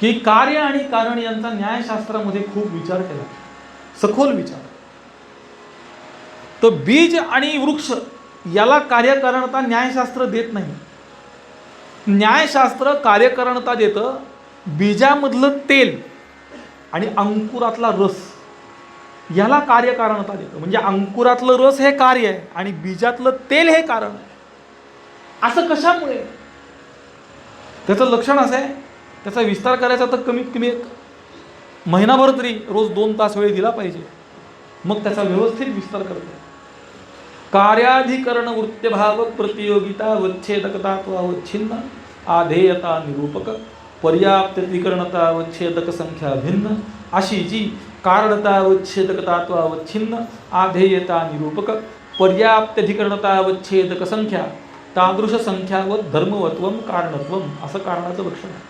की कार्य आणि कारण यांचा न्यायशास्त्रामध्ये खूप विचार केला, सखोल विचार. तर बीज आणि वृक्ष याला कार्यकारणता न्यायशास्त्र देत नाही. न्यायशास्त्र कार्यकारणता देतं बीजामधलं तेल आणि अंकुरातला रस, याला कार्यकारणता देतं. म्हणजे अंकुरातलं रस हे कार्य आहे आणि बीजातलं तेल हे कारण आहे. असं कशामुळे? त्याचं लक्षण असं आहे, त्याचा विस्तार करायचा तर कमीत कमी एक महिनाभर तरी रोज 2 तास वेळ दिला पाहिजे, मग त्याचा व्यवस्थित विस्तार करतो. कार्याधिकरण वृत्त्यभाव प्रतियोगिता वच्छेदकतात्वावच्छिन्न आधेयता निरूपक पर्याप्तीकरणता वच्छेदक संख्या भिन्न. अशी जी कारणता वच्छेदकतात्वावच्छिन्न आधेयता निरूपक पर्याप्त्यधिकरणता वच्छेदक संख्या तादृश संख्यावत धर्मवत्वम कारणत्वम, असं कारणाचं लक्षण आहे.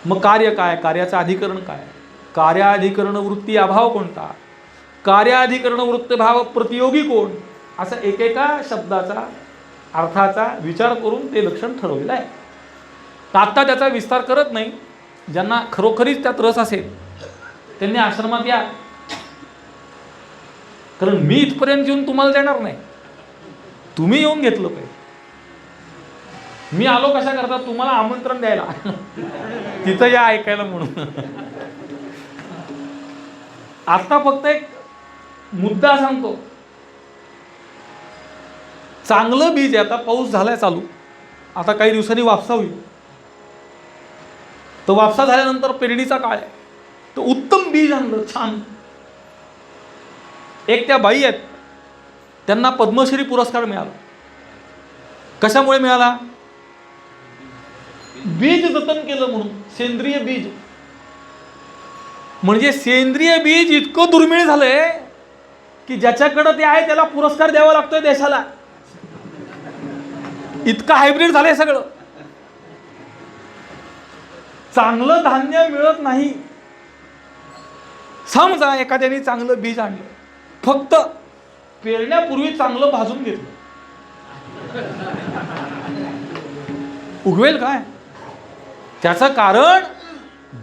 मग कार्य काय? कार्याचं अधिकरण काय? कार्याधिकरण वृत्ती अभाव कोणता? कार्याधिकरण वृत्तभाव प्रतियोगी कोण? असं एकेका शब्दाचा अर्थाचा विचार करून ते लक्षण ठरवलेलं आहे. तर आत्ता त्याचा विस्तार करत नाही. ज्यांना खरोखरीच त्यात रस असेल त्यांनी आश्रमात या, कारण मी इथपर्यंत येऊन तुम्हाला देणार नाही, तुम्ही येऊन घेतलं पाहिजे. मी आलो कशा करता? तुम्हाला आमंत्रण द्यायला, तिथं या ऐकायला म्हणून. आता फक्त एक मुद्दा सांगतो. चांगलं बीज आहे. आता पाऊस झालाय चालू, आता काही दिवसांनी वापसा होईल. तर वापसा झाल्यानंतर पेरणीचा काळ आहे. तर उत्तम बीज आणलं छान. एक त्या बाई आहेत, त्यांना पद्मश्री पुरस्कार मिळाला. कशामुळे मिळाला? बीज जतन केलं म्हणून. सेंद्रिय बीज. म्हणजे सेंद्रिय बीज इतकं दुर्मिळ झालंय की ज्याच्याकडे ते आहे त्याला पुरस्कार द्यावा लागतोय देशाला. इतकं हायब्रिड झालंय सगळं. चांगलं धान्य मिळत नाही. समजा एखाद्याने चांगलं बीज आणलं, फक्त पेरण्यापूर्वी चांगलं भाजून घेतलं, उगवेल काय? त्याचं कारण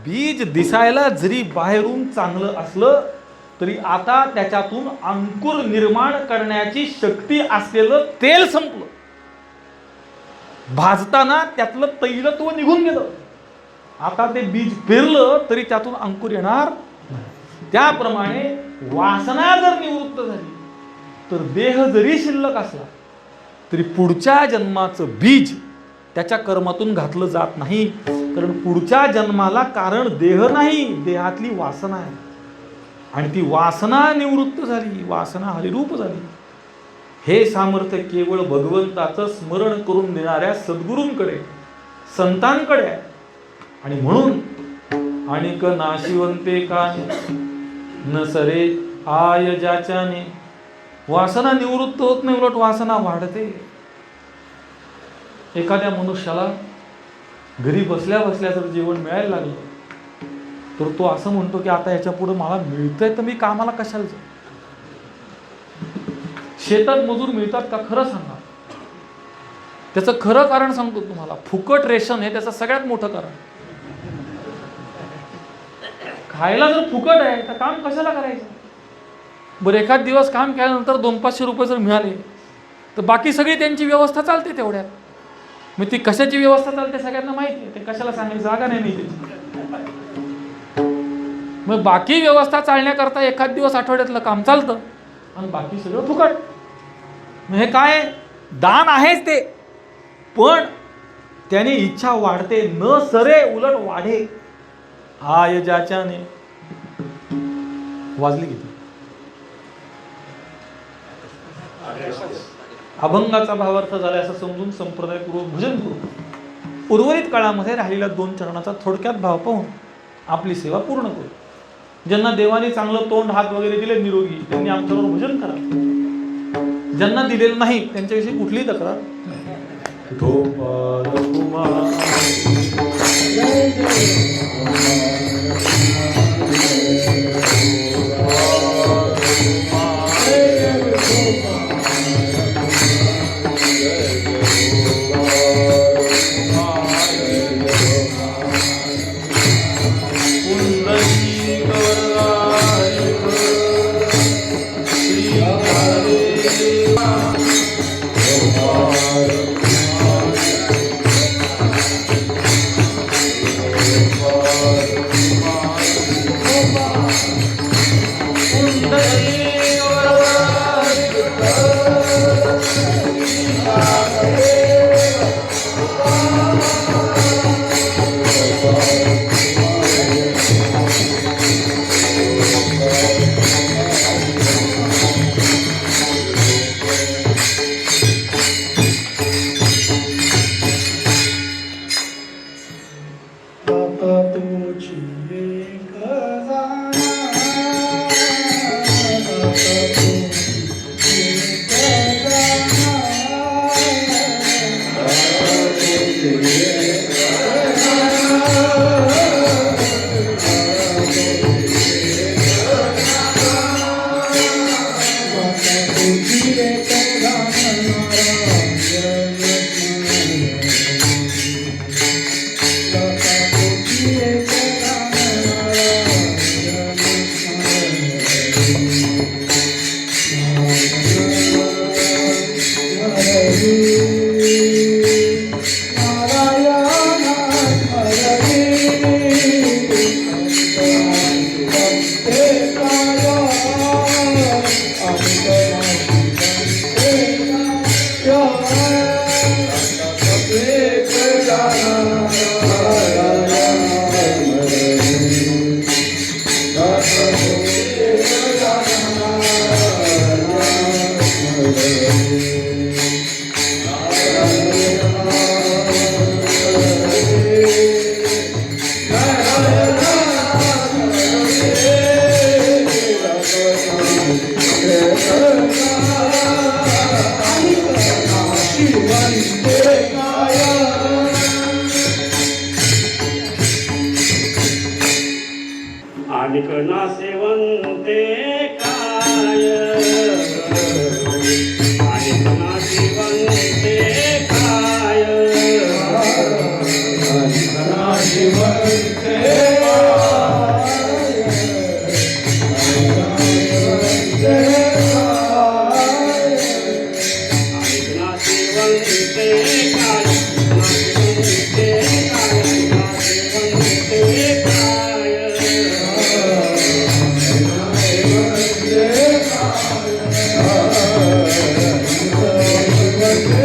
बीज दिसायला जरी बाहेरून चांगलं असलं तरी आता त्याच्यातून अंकुर निर्माण करण्याची शक्ती असलेलं तेल संपलं. भाजताना त्यातलं तैलत्व निघून गेलं. आता ते बीज पेरलं तरी त्यातून अंकुर येणार नाही. त्याप्रमाणे वासना जर निवृत्त झाली तर देह जरी शिल्लक असला तरी पुढच्या जन्माचं बीज त्याच्या कर्मातून घातलं जात नाही. कारण पुढच्या जन्माला कारण देह नाही, देहातली वासना आहे. आणि ती वासना निवृत्त झाली, वासना हरिरूप झाली. हे सामर्थ्य केवळ भगवंताचं स्मरण करून देणाऱ्या सद्गुरूंकडे, संतांकडे आहे. आणि म्हणून आणिक नाशिवंते काने न सरे आय ज्याच्याने. वासना निवृत्त होत नाही, उलट वासना वाढते. एखाद्या मनुष्याला घरी बसल्या बसल्या जर जेवण मिळायला लागलं तर तो असं म्हणतो की आता याच्या पुढे मला मिळतंय तर मी कामाला कशाला जाऊ. शेतात मजूर मिळतात का, खरं सांगा. त्याचं खरं कारण सांगतो तुम्हाला, फुकट रेशन हे त्याचं सगळ्यात मोठं कारण. खायला जर फुकट आहे तर काम कशाला करायचं. बरं, एखाद दिवस काम केल्यानंतर 200-500 रुपये जर मिळाले तर बाकी सगळी त्यांची व्यवस्था चालते तेवढ्यात. मग ती कशाची व्यवस्था चालते सगळ्यांना माहिती आहे, ते कशाला सांगायची जागा नाही त्याची. मग बाकी व्यवस्था चालण्याकरता एखाद दिवस आठवड्यातलं काम चालतं आणि बाकी सगळं फुकट. मग हे काय, दान आहेच ते, पण त्याने इच्छा वाढते, न सरे उलट वाढे. आय ज्याच्याने. वाजली किती? अभंगाचा भावार्थ झाला असं समजून संप्रदायपूर्वक भजन करू. उर्वरित काळामध्ये राहिलेल्या 2 चरणाचा थोडक्यात भाव पाहून आपली सेवा पूर्ण करू. ज्यांना देवाने चांगलं तोंड हात वगैरे दिले निरोगी, त्यांनी आमच्याबरोबर भजन करा. ज्यांना दिलेलं नाही त्यांच्याविषयी कुठलीही तक्रार आणिक नाशिवंते काय, आणिक नाशिवंते काय, आणिक नाशिवंते Yeah.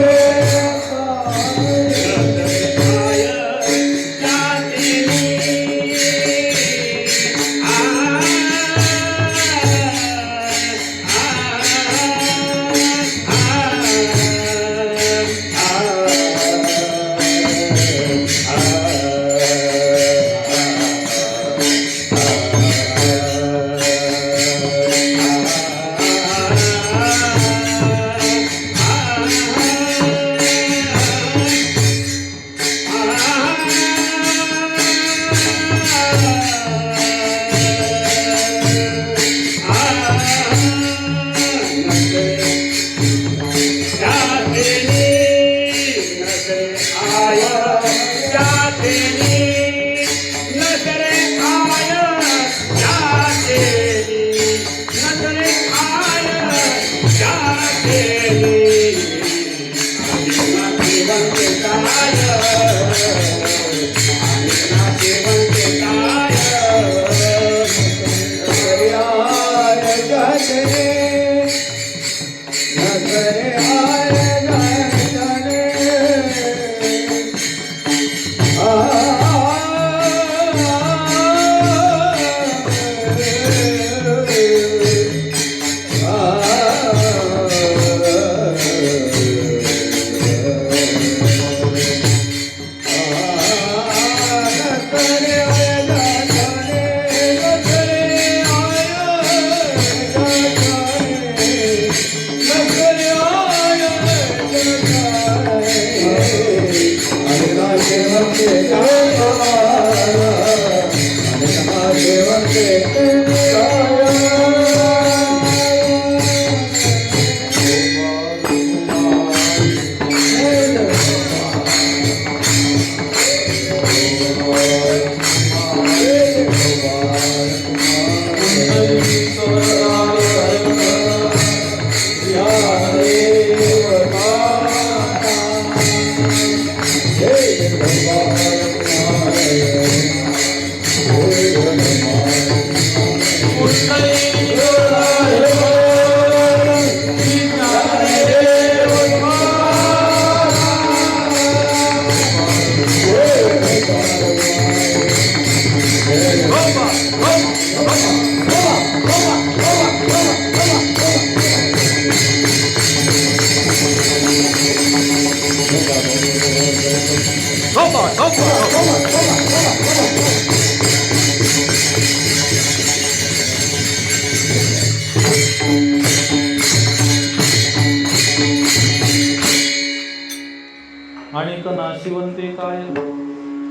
आणि नाशिवंते काय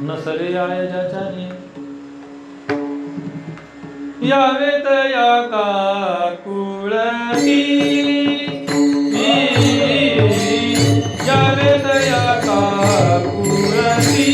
नसरे आय ज्याच्याने यावेत या काकुळती यावेत या काकुळती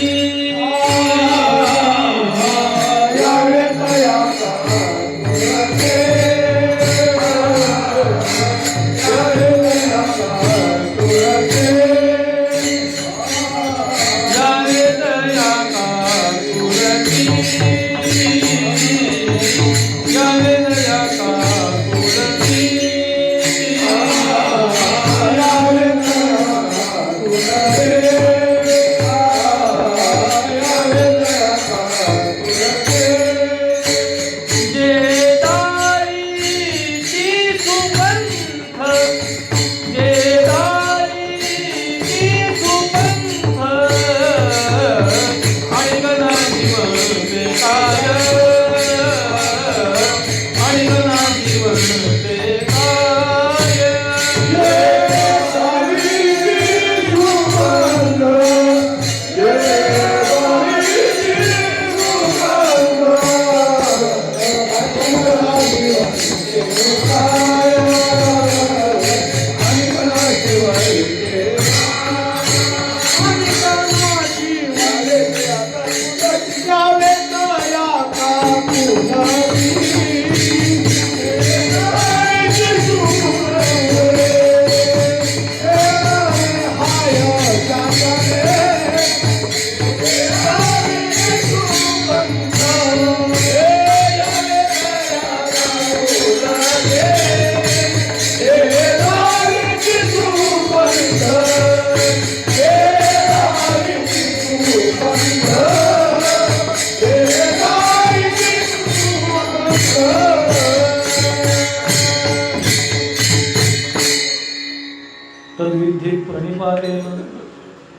तद्विद्धि प्रणिपातेन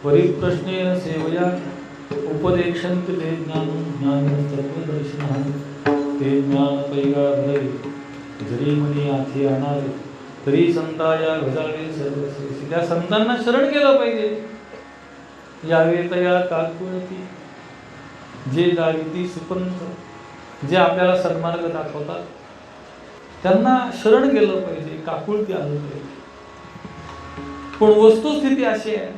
परिप्रश्नेन सेवया उपदेक्षन्ति ते ज्ञानं ज्ञानं तत्त्वदर्शिनः ते ज्ञान पैगाधरे जरी मनी आथी आणारे तरी संताया गजावे सर्वश्रेष्ठ. त्या संतांना शरण केलं पाहिजे. यावे तया काकुळती जे दाविती सुपंथ जे आपल्याला सन्मार्ग दाखवतात त्यांना शरण गेलं पाहिजे, काकुळती आलं पाहिजे. पण वस्तुस्थिती अशी आहे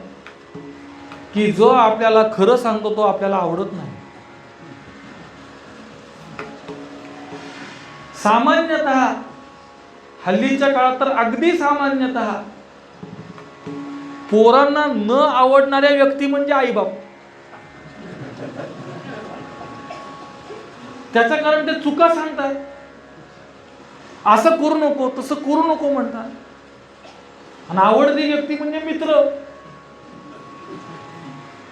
की जो आपल्याला खरं सांगतो तो आपल्याला आवडत नाही. सामान्यतः हल्लीच्या काळात तर अगदी सामान्यतः पोरांना न आवडणाऱ्या व्यक्ती म्हणजे आईबाप. त्याचं कारण ते चुका सांगतात, असं करू नको तसं करू नको म्हणतात. आणि आवडती व्यक्ती म्हणजे मित्र,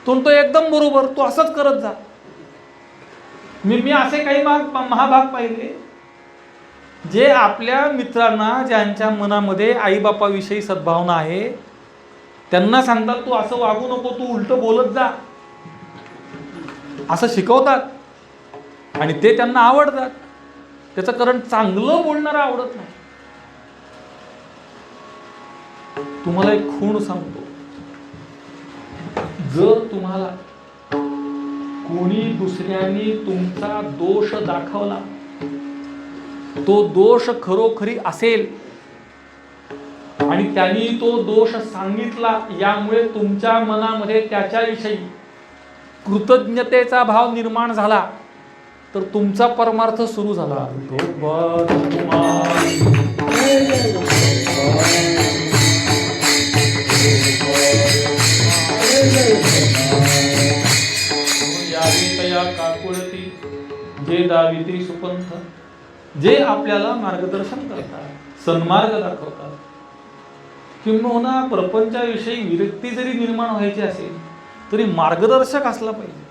तो एकदम बरोबर, तो असंच करत जा. मी असे काही महाभाग पाहिले जे आपल्या मित्रांना ज्यांच्या मनामध्ये आईबापाविषयी सद्भावना आहे त्यांना सांगतात तू असं वागू नको, तू उलट बोलत जा, असं शिकवतात आणि ते त्यांना आवडतात. त्याचं कारण चांगलं बोलणारं आवडत नाही. तुम्हाला एक खूण सांगतो, जर तुम्हाला कोणी दुसऱ्यांनी तुमचा दोष दाखवला, तो दोष खरोखरी असेल आणि त्यांनी तो दोष सांगितला, यामुळे तुमच्या मनामध्ये त्याच्याविषयी कृतज्ञतेचा भाव निर्माण झाला तर तुमचा परमार्थ सुरू झाला. काकुळती जे दाविती सुपंथ जे आपल्याला मार्गदर्शन करतात, सन्मार्ग दाखवतात. किंबहुना प्रपंचाविषयी विरक्ती जरी निर्माण व्हायची असेल तरी मार्गदर्शक असला पाहिजे.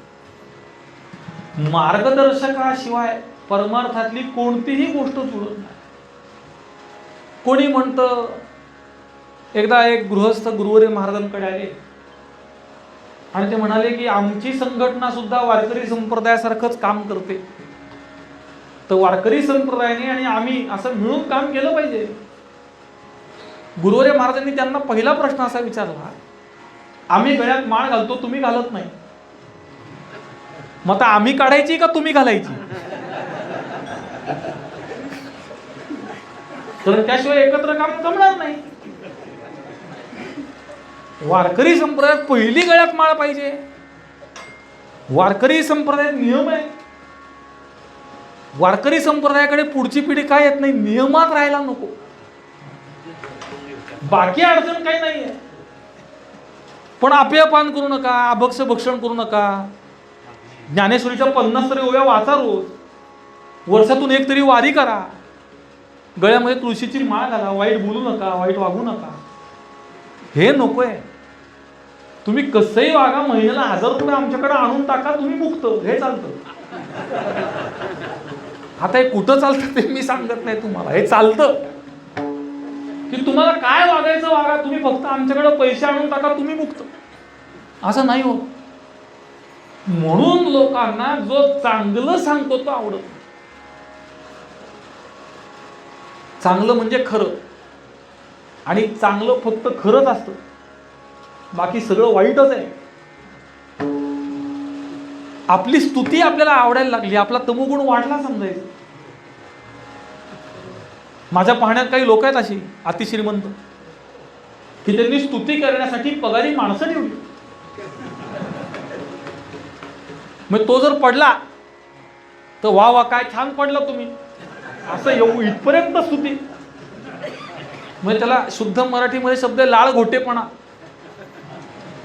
मार्गदर्शकाशिवाय परमार्थातली कोणतीही गोष्ट जुळत नाही. कोणी म्हणतं, एकदा एक गृहस्थ गुरुवरे महाराजांकडे आले आणि ते म्हणाले की आमची संघटना सुद्धा वारकरी संप्रदायासारखंच काम करते, तर वारकरी संप्रदायाने आणि आम्ही असं मिळून काम केलं पाहिजे. गुरुवरे महाराजांनी त्यांना पहिला प्रश्न असा विचारला आम्ही गळ्यात माळ घालतो, तुम्ही घालत नाही. मग आता आम्ही काढायची का तुम्ही घालायची? तर त्याशिवाय एकत्र काम जमणार नाही. वारकरी संप्रदायात पहिली गळ्यात माळ पाहिजे. वारकरी संप्रदायात नियम आहे. वारकरी संप्रदायाकडे पुढची पिढी काय येत नाही, नियमात राहायला नको. बाकी अडचण काही नाहीये, पण अपेयपान करू नका, अभक्ष भक्षण करू नका. ज्ञानेश्वरीच्या 50 तरी ओव्या वाचा रोज. वर्षातून एक तरी वारी करा. गळ्यामध्ये तुळशीची माळ घाला. वाईट बोलू नका, वाईट वागू नका. हे नकोय. तुम्ही कसंही वागा, महिन्याला 1000 रुपये आमच्याकडे आणून टाका, तुम्ही मुक्त. हे चालतं. आता हे कुठं चालतं ते मी सांगत नाही तुम्हाला. हे चालतं की तुम्हाला काय वागायचं वागा, तुम्ही फक्त आमच्याकडे पैसे आणून टाका, तुम्ही मुक्त. असं नाही होत. म्हणून लोकांना जो चांगलं सांगतो तो आवडत. चांगलं म्हणजे खरं, आणि चांगलं फक्त खरंच असतं, बाकी सगळं वाईटच आहे. आपली स्तुती आपल्याला आवडायला लागली, आपला तमोगुण वाढला समजायचं. माझ्या पाहण्यात काही लोक आहेत अशी अतिश्रीमंत की त्यांनी स्तुती करण्यासाठी पगारी माणसं ठेवली. मग तो जर पडला तर वा वा काय छान पडलं तुम्ही, असं येऊ इथपर्यंत स्तुती. म्हणजे त्याला शुद्ध मराठीमध्ये शब्द लाळ घोटेपणा,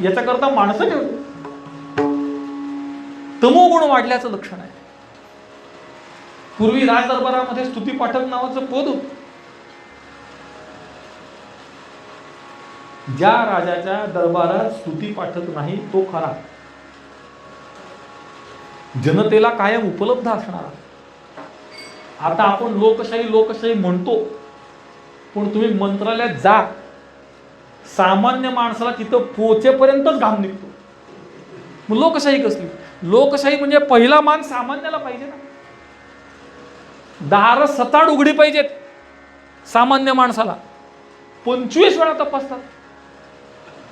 याच्याकरता माणसं ठेवली. तमोगुण वाढल्याचं लक्षण आहे. पूर्वी राजदरबारामध्ये स्तुती पाठक नावाचं पद होतं. ज्या राजाच्या दरबारात स्तुती पाठक नाही तो खरा, जनतेला कायम उपलब्ध असणारा. आता आपण लोकशाही लोकशाही म्हणतो, पण तुम्ही मंत्रालयात जा, सामान्य माणसाला तिथं पोचेपर्यंतच घाम निघतो. मग लोकशाही कसली? लोकशाही म्हणजे पहिला मान सामान्याला पाहिजे ना. दार सताड उघडी पाहिजेत सामान्य माणसाला. 25 वेळा तपासतात,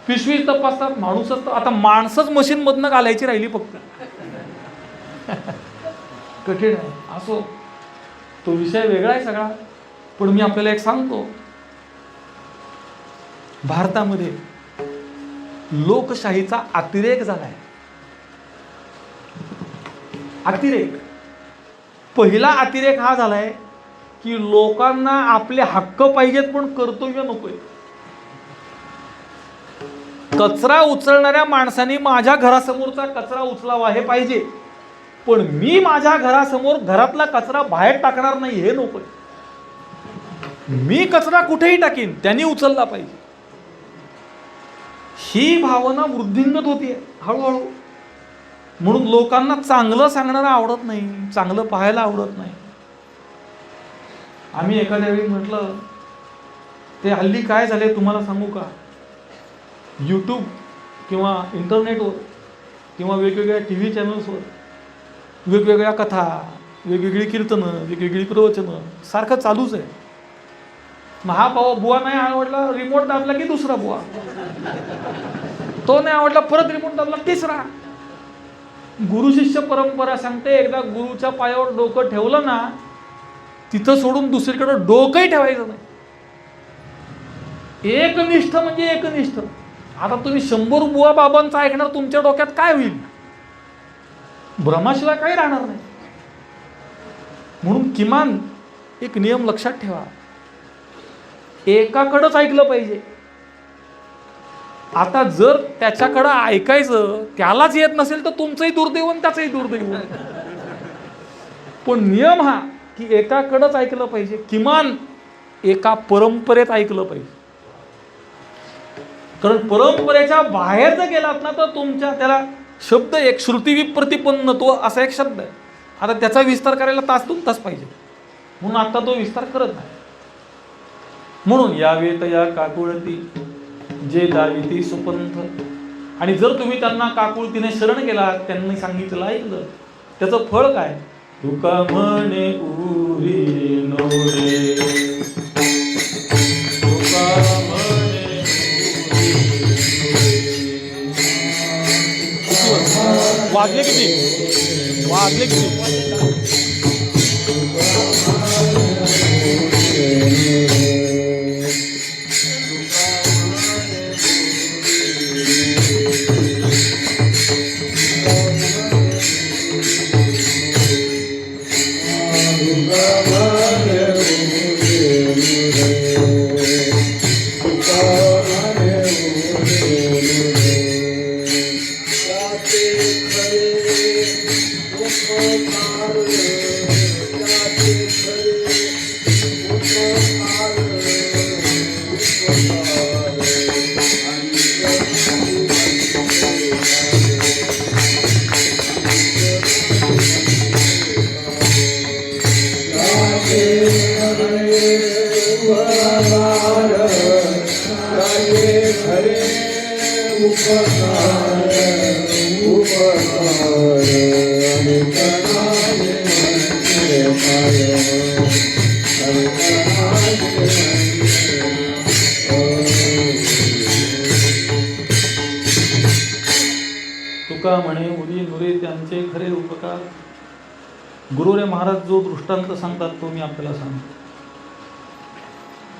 25 तपासतात. माणूसच आता माणसंच मशीन मधनं घालायची राहिली फक्त. कठीण आहे. असो, तो विषय वेगळा आहे सगळा. पण मी आपल्याला एक सांगतो, भारतामध्ये लोकशाहीचा अतिरेक झालाय. अतिरेक. पहिला अतिरेक हा झालाय की लोकांना आपले हक्क पाहिजेत पण कर्तव्य नकोय. कचरा उचलणाऱ्या माणसाने माझ्या घरासमोरचा कचरा उचलावा हे पाहिजे, पण मी माझ्या घरासमोर घरातला कचरा बाहेर टाकणार नाही हे नकोय. मी कचरा कुठेही टाकीन, त्यांनी उचलला पाहिजे. ही भावना वृद्धिंगत होतीये हळूहळू. म्हणून लोकांना चांगलं सांगणारं आवडत नाही, चांगलं पाहायला आवडत नाही. आम्ही एखाद्या वेळी म्हटलं, ते हल्ली काय झाले तुम्हाला सांगू का, यूट्यूब किंवा इंटरनेटवर किंवा वेगवेगळ्या TV चॅनल्सवर वेगवेगळ्या कथा, वेगवेगळी कीर्तनं, वेगवेगळी प्रवचनं सारखं चालूच आहे. महापाव बुवा नाही आवडला, रिमोट दाबला की दुसरा बुवा. तो नाही आवडला, परत रिमोट दाबला तिसरा. गुरु शिष्य परंपरा सांगते, एकदा गुरुच्या पायावर डोकं ठेवलं ना, तिथं सोडून दुसरीकडे डोकंही ठेवायचं नाही. एकनिष्ठ म्हणजे एकनिष्ठ. आता तुम्ही 100 बुवा बाबांचं ऐकणार, तुमच्या डोक्यात काय होईल? भ्रमाशिवाय काही राहणार नाही. म्हणून किमान एक नियम लक्षात ठेवा, एकाकडंच ऐकलं पाहिजे. आता जर त्याच्याकडं ऐकायचं त्यालाच येत नसेल तर तुमचंही दुर्दैव आणि त्याचंही दुर्दैव. पण नियम हा की एकाकडंच ऐकलं पाहिजे, किमान एका परंपरेत ऐकलं पाहिजे. कारण परंपरेच्या बाहेर जर गेलात ना तर तुमच्या त्याला शब्द एक श्रुतिविप्रतिपन्न तो असा एक शब्द आहे. आता त्याचा विस्तार करायला तास 2 तास पाहिजे, म्हणून आता तो विस्तार करत नाही. म्हणून यावेत या काकुळती जे दाविती सुपंथ. आणि जर तुम्ही त्यांना काकुळतीने शरण गेलात, त्यांनी सांगितलं ऐकलं, त्याचं फळ काय? तुका म्हणे उरी नोरे, तुका म्हणे उरी नोरे. वाजले किती? वाजले किती? तुका म्हणे उरी नुरे त्यांचे खरे उपकार. गुरुरे महाराज जो दृष्टांत सांगतात तो मी आपल्याला सांगतो.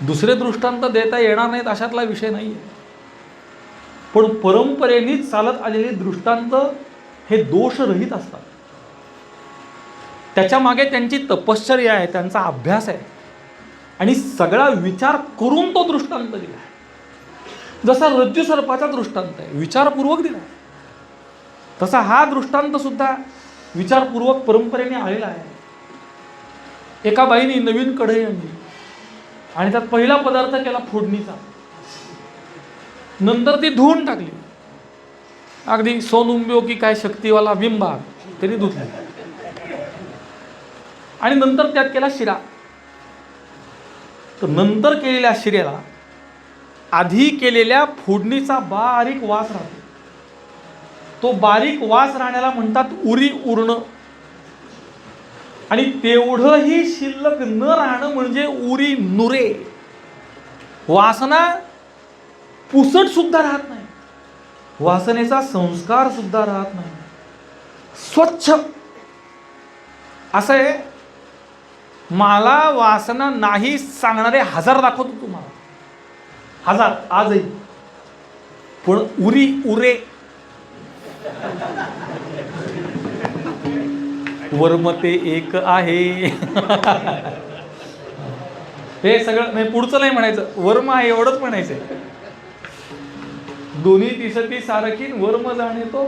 दुसरे दृष्टांत देता येणार नाहीत अशातला विषय नाही आहे, पण परंपरेनेच चालत आलेले दृष्टांत हे दोषरहित असतात. त्याच्या मागे त्यांची तपश्चर्या आहे, त्यांचा अभ्यास आहे आणि सगळा विचार करून तो दृष्टांत दिला आहे. जसा रज्जू सर्पाचा दृष्टांत आहे, विचारपूर्वक दिला आहे, तसा हा दृष्टांत सुद्धा विचारपूर्वक परंपरेने आलेला आहे. एका बाईने नवीन कढई आणली आणि त्यात पहिला पदार्थ केला फोडणीचा, नंतर ती धुवून टाकली. अगदी सोनुंब्यो की काय शक्तीवाला बिंबा त्यांनी धुतली आणि नंतर त्यात केला शिरा. तर नंतर केलेल्या शिऱ्याला आधी केलेल्या फोडणीचा बारीक वास राहतो. तो बारीक वास राहण्याला म्हणतात उरी उरणं, आणि तेवढंही शिल्लक न राहणं म्हणजे उरी नुरे. वासना पुसट सुद्धा राहत नाही, वासनेचा संस्कार सुद्धा राहत नाही. स्वच्छ असं आहे. मला वासना नाही सांगणारे 1000 दाखवतो तुम्हाला, 1000 आजही. पण उरी उरे वर्मते एक आहे. हे सगळं नाही, पुढचं नाही म्हणायचं, वर्म आहे एवढंच म्हणायचंय. दोन्ही तिसती सारखी वर्म जाणे तो.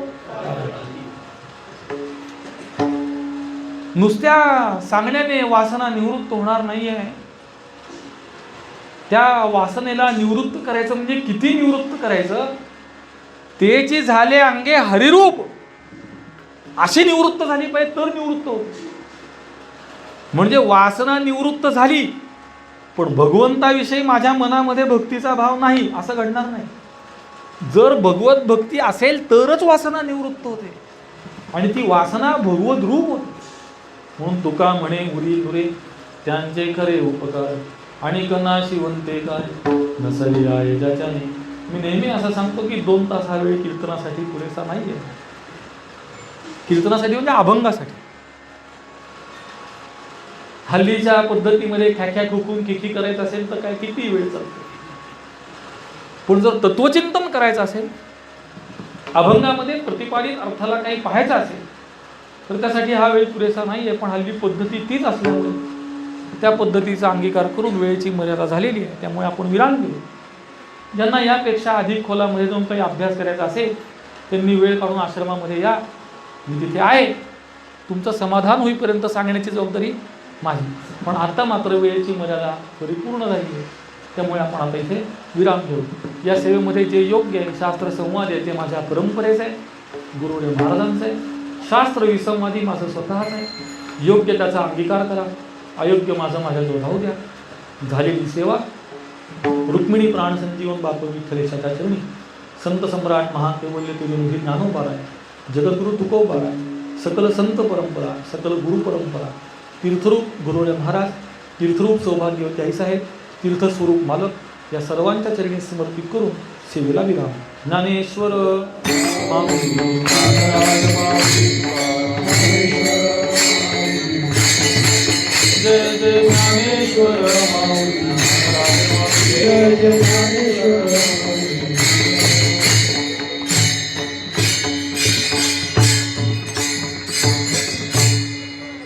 नुसत्या सांगण्याने वासना निवृत्त होणार नाहीये. त्या वासनेला निवृत्त करायचं म्हणजे किती निवृत्त करायचं, ते जे झाले अंगे हरिरूप अशी निवृत्त झाली पाहिजे तर निवृत्त होते. म्हणजे वासना निवृत्त झाली पण भगवंताविषयी माझ्या मनामध्ये भक्तीचा भाव नाही असं घडणार नाही. जर भगवत भक्ती असेल तरच वासना निवृत्त होते आणि ती वासना भगवत रूप होते. म्हणून तुका म्हणे उरी नुरे त्यांचे खरे उपकार आणि कनाशिवंते काय नसली आहे ज्याच्याने. मी नेहमी असं सांगतो की 2 तास हा वेळ कीर्तनासाठी पुरेसा नाही आहे. कीर्तनासाठी म्हणजे अभंगासाठी. हल्लीच्या पद्धतीमध्ये ख्याख्या खुकून किकी करायचं असेल तर काय किती वेळ चालतो. पण जर तत्वचिंतन करायचं असेल, अभंगामध्ये प्रतिपादित अर्थाला काही पाहायचं असेल तर त्यासाठी हा वेळ पुरेसा नाही आहे. पण हल्ली पद्धती तीच असल्यामुळे त्या पद्धतीचा अंगीकार करून वेळेची मर्यादा झालेली आहे, त्यामुळे आपण विराम दिलो. ज्यांना यापेक्षा अधिक खोलामध्ये जाऊन काही अभ्यास करायचा असेल त्यांनी वेळ काढून आश्रमामध्ये या, मी तिथे आहे. तुमचं समाधान होईपर्यंत सांगण्याची जबाबदारी माझी. पण आता मात्र वेळेची मर्यादा परिपूर्ण झाली आहे, त्यामुळे आपण आता इथे विराम घेऊ. या सेवेमध्ये जे योग्य आहे शास्त्र संवाद आहे ते माझ्या परंपरेचं आहे, गुरुदेव महाराजांचं आहे. शास्त्र विसंवादी माझं स्वतःच आहे. योग्य त्याचा अंगीकार करा, अयोग्य माझं माझ्याजवळ राहू द्या. झालेली सेवा रुक्मिणी प्राण संजीवन बापू विठ्ठलेशाच्या चरणी. संत सम्राट महाकेवल्य तुझे ज्ञानोबाराय, जगद्गुरु तुकोबाराय, सकल संत परंपरा, सकल गुरु परंपरा, तीर्थरूप गुरुदेव महाराज, तीर्थरूप सौभाग्यवती आई साहेब, तीर्थस्वरूप मालक या सर्वांच्या चरणी समर्पित करून सेवेला विराम. ज्ञानेश्वर ज्ञानेश्वर माऊली. जय जय ज्ञानेश्वर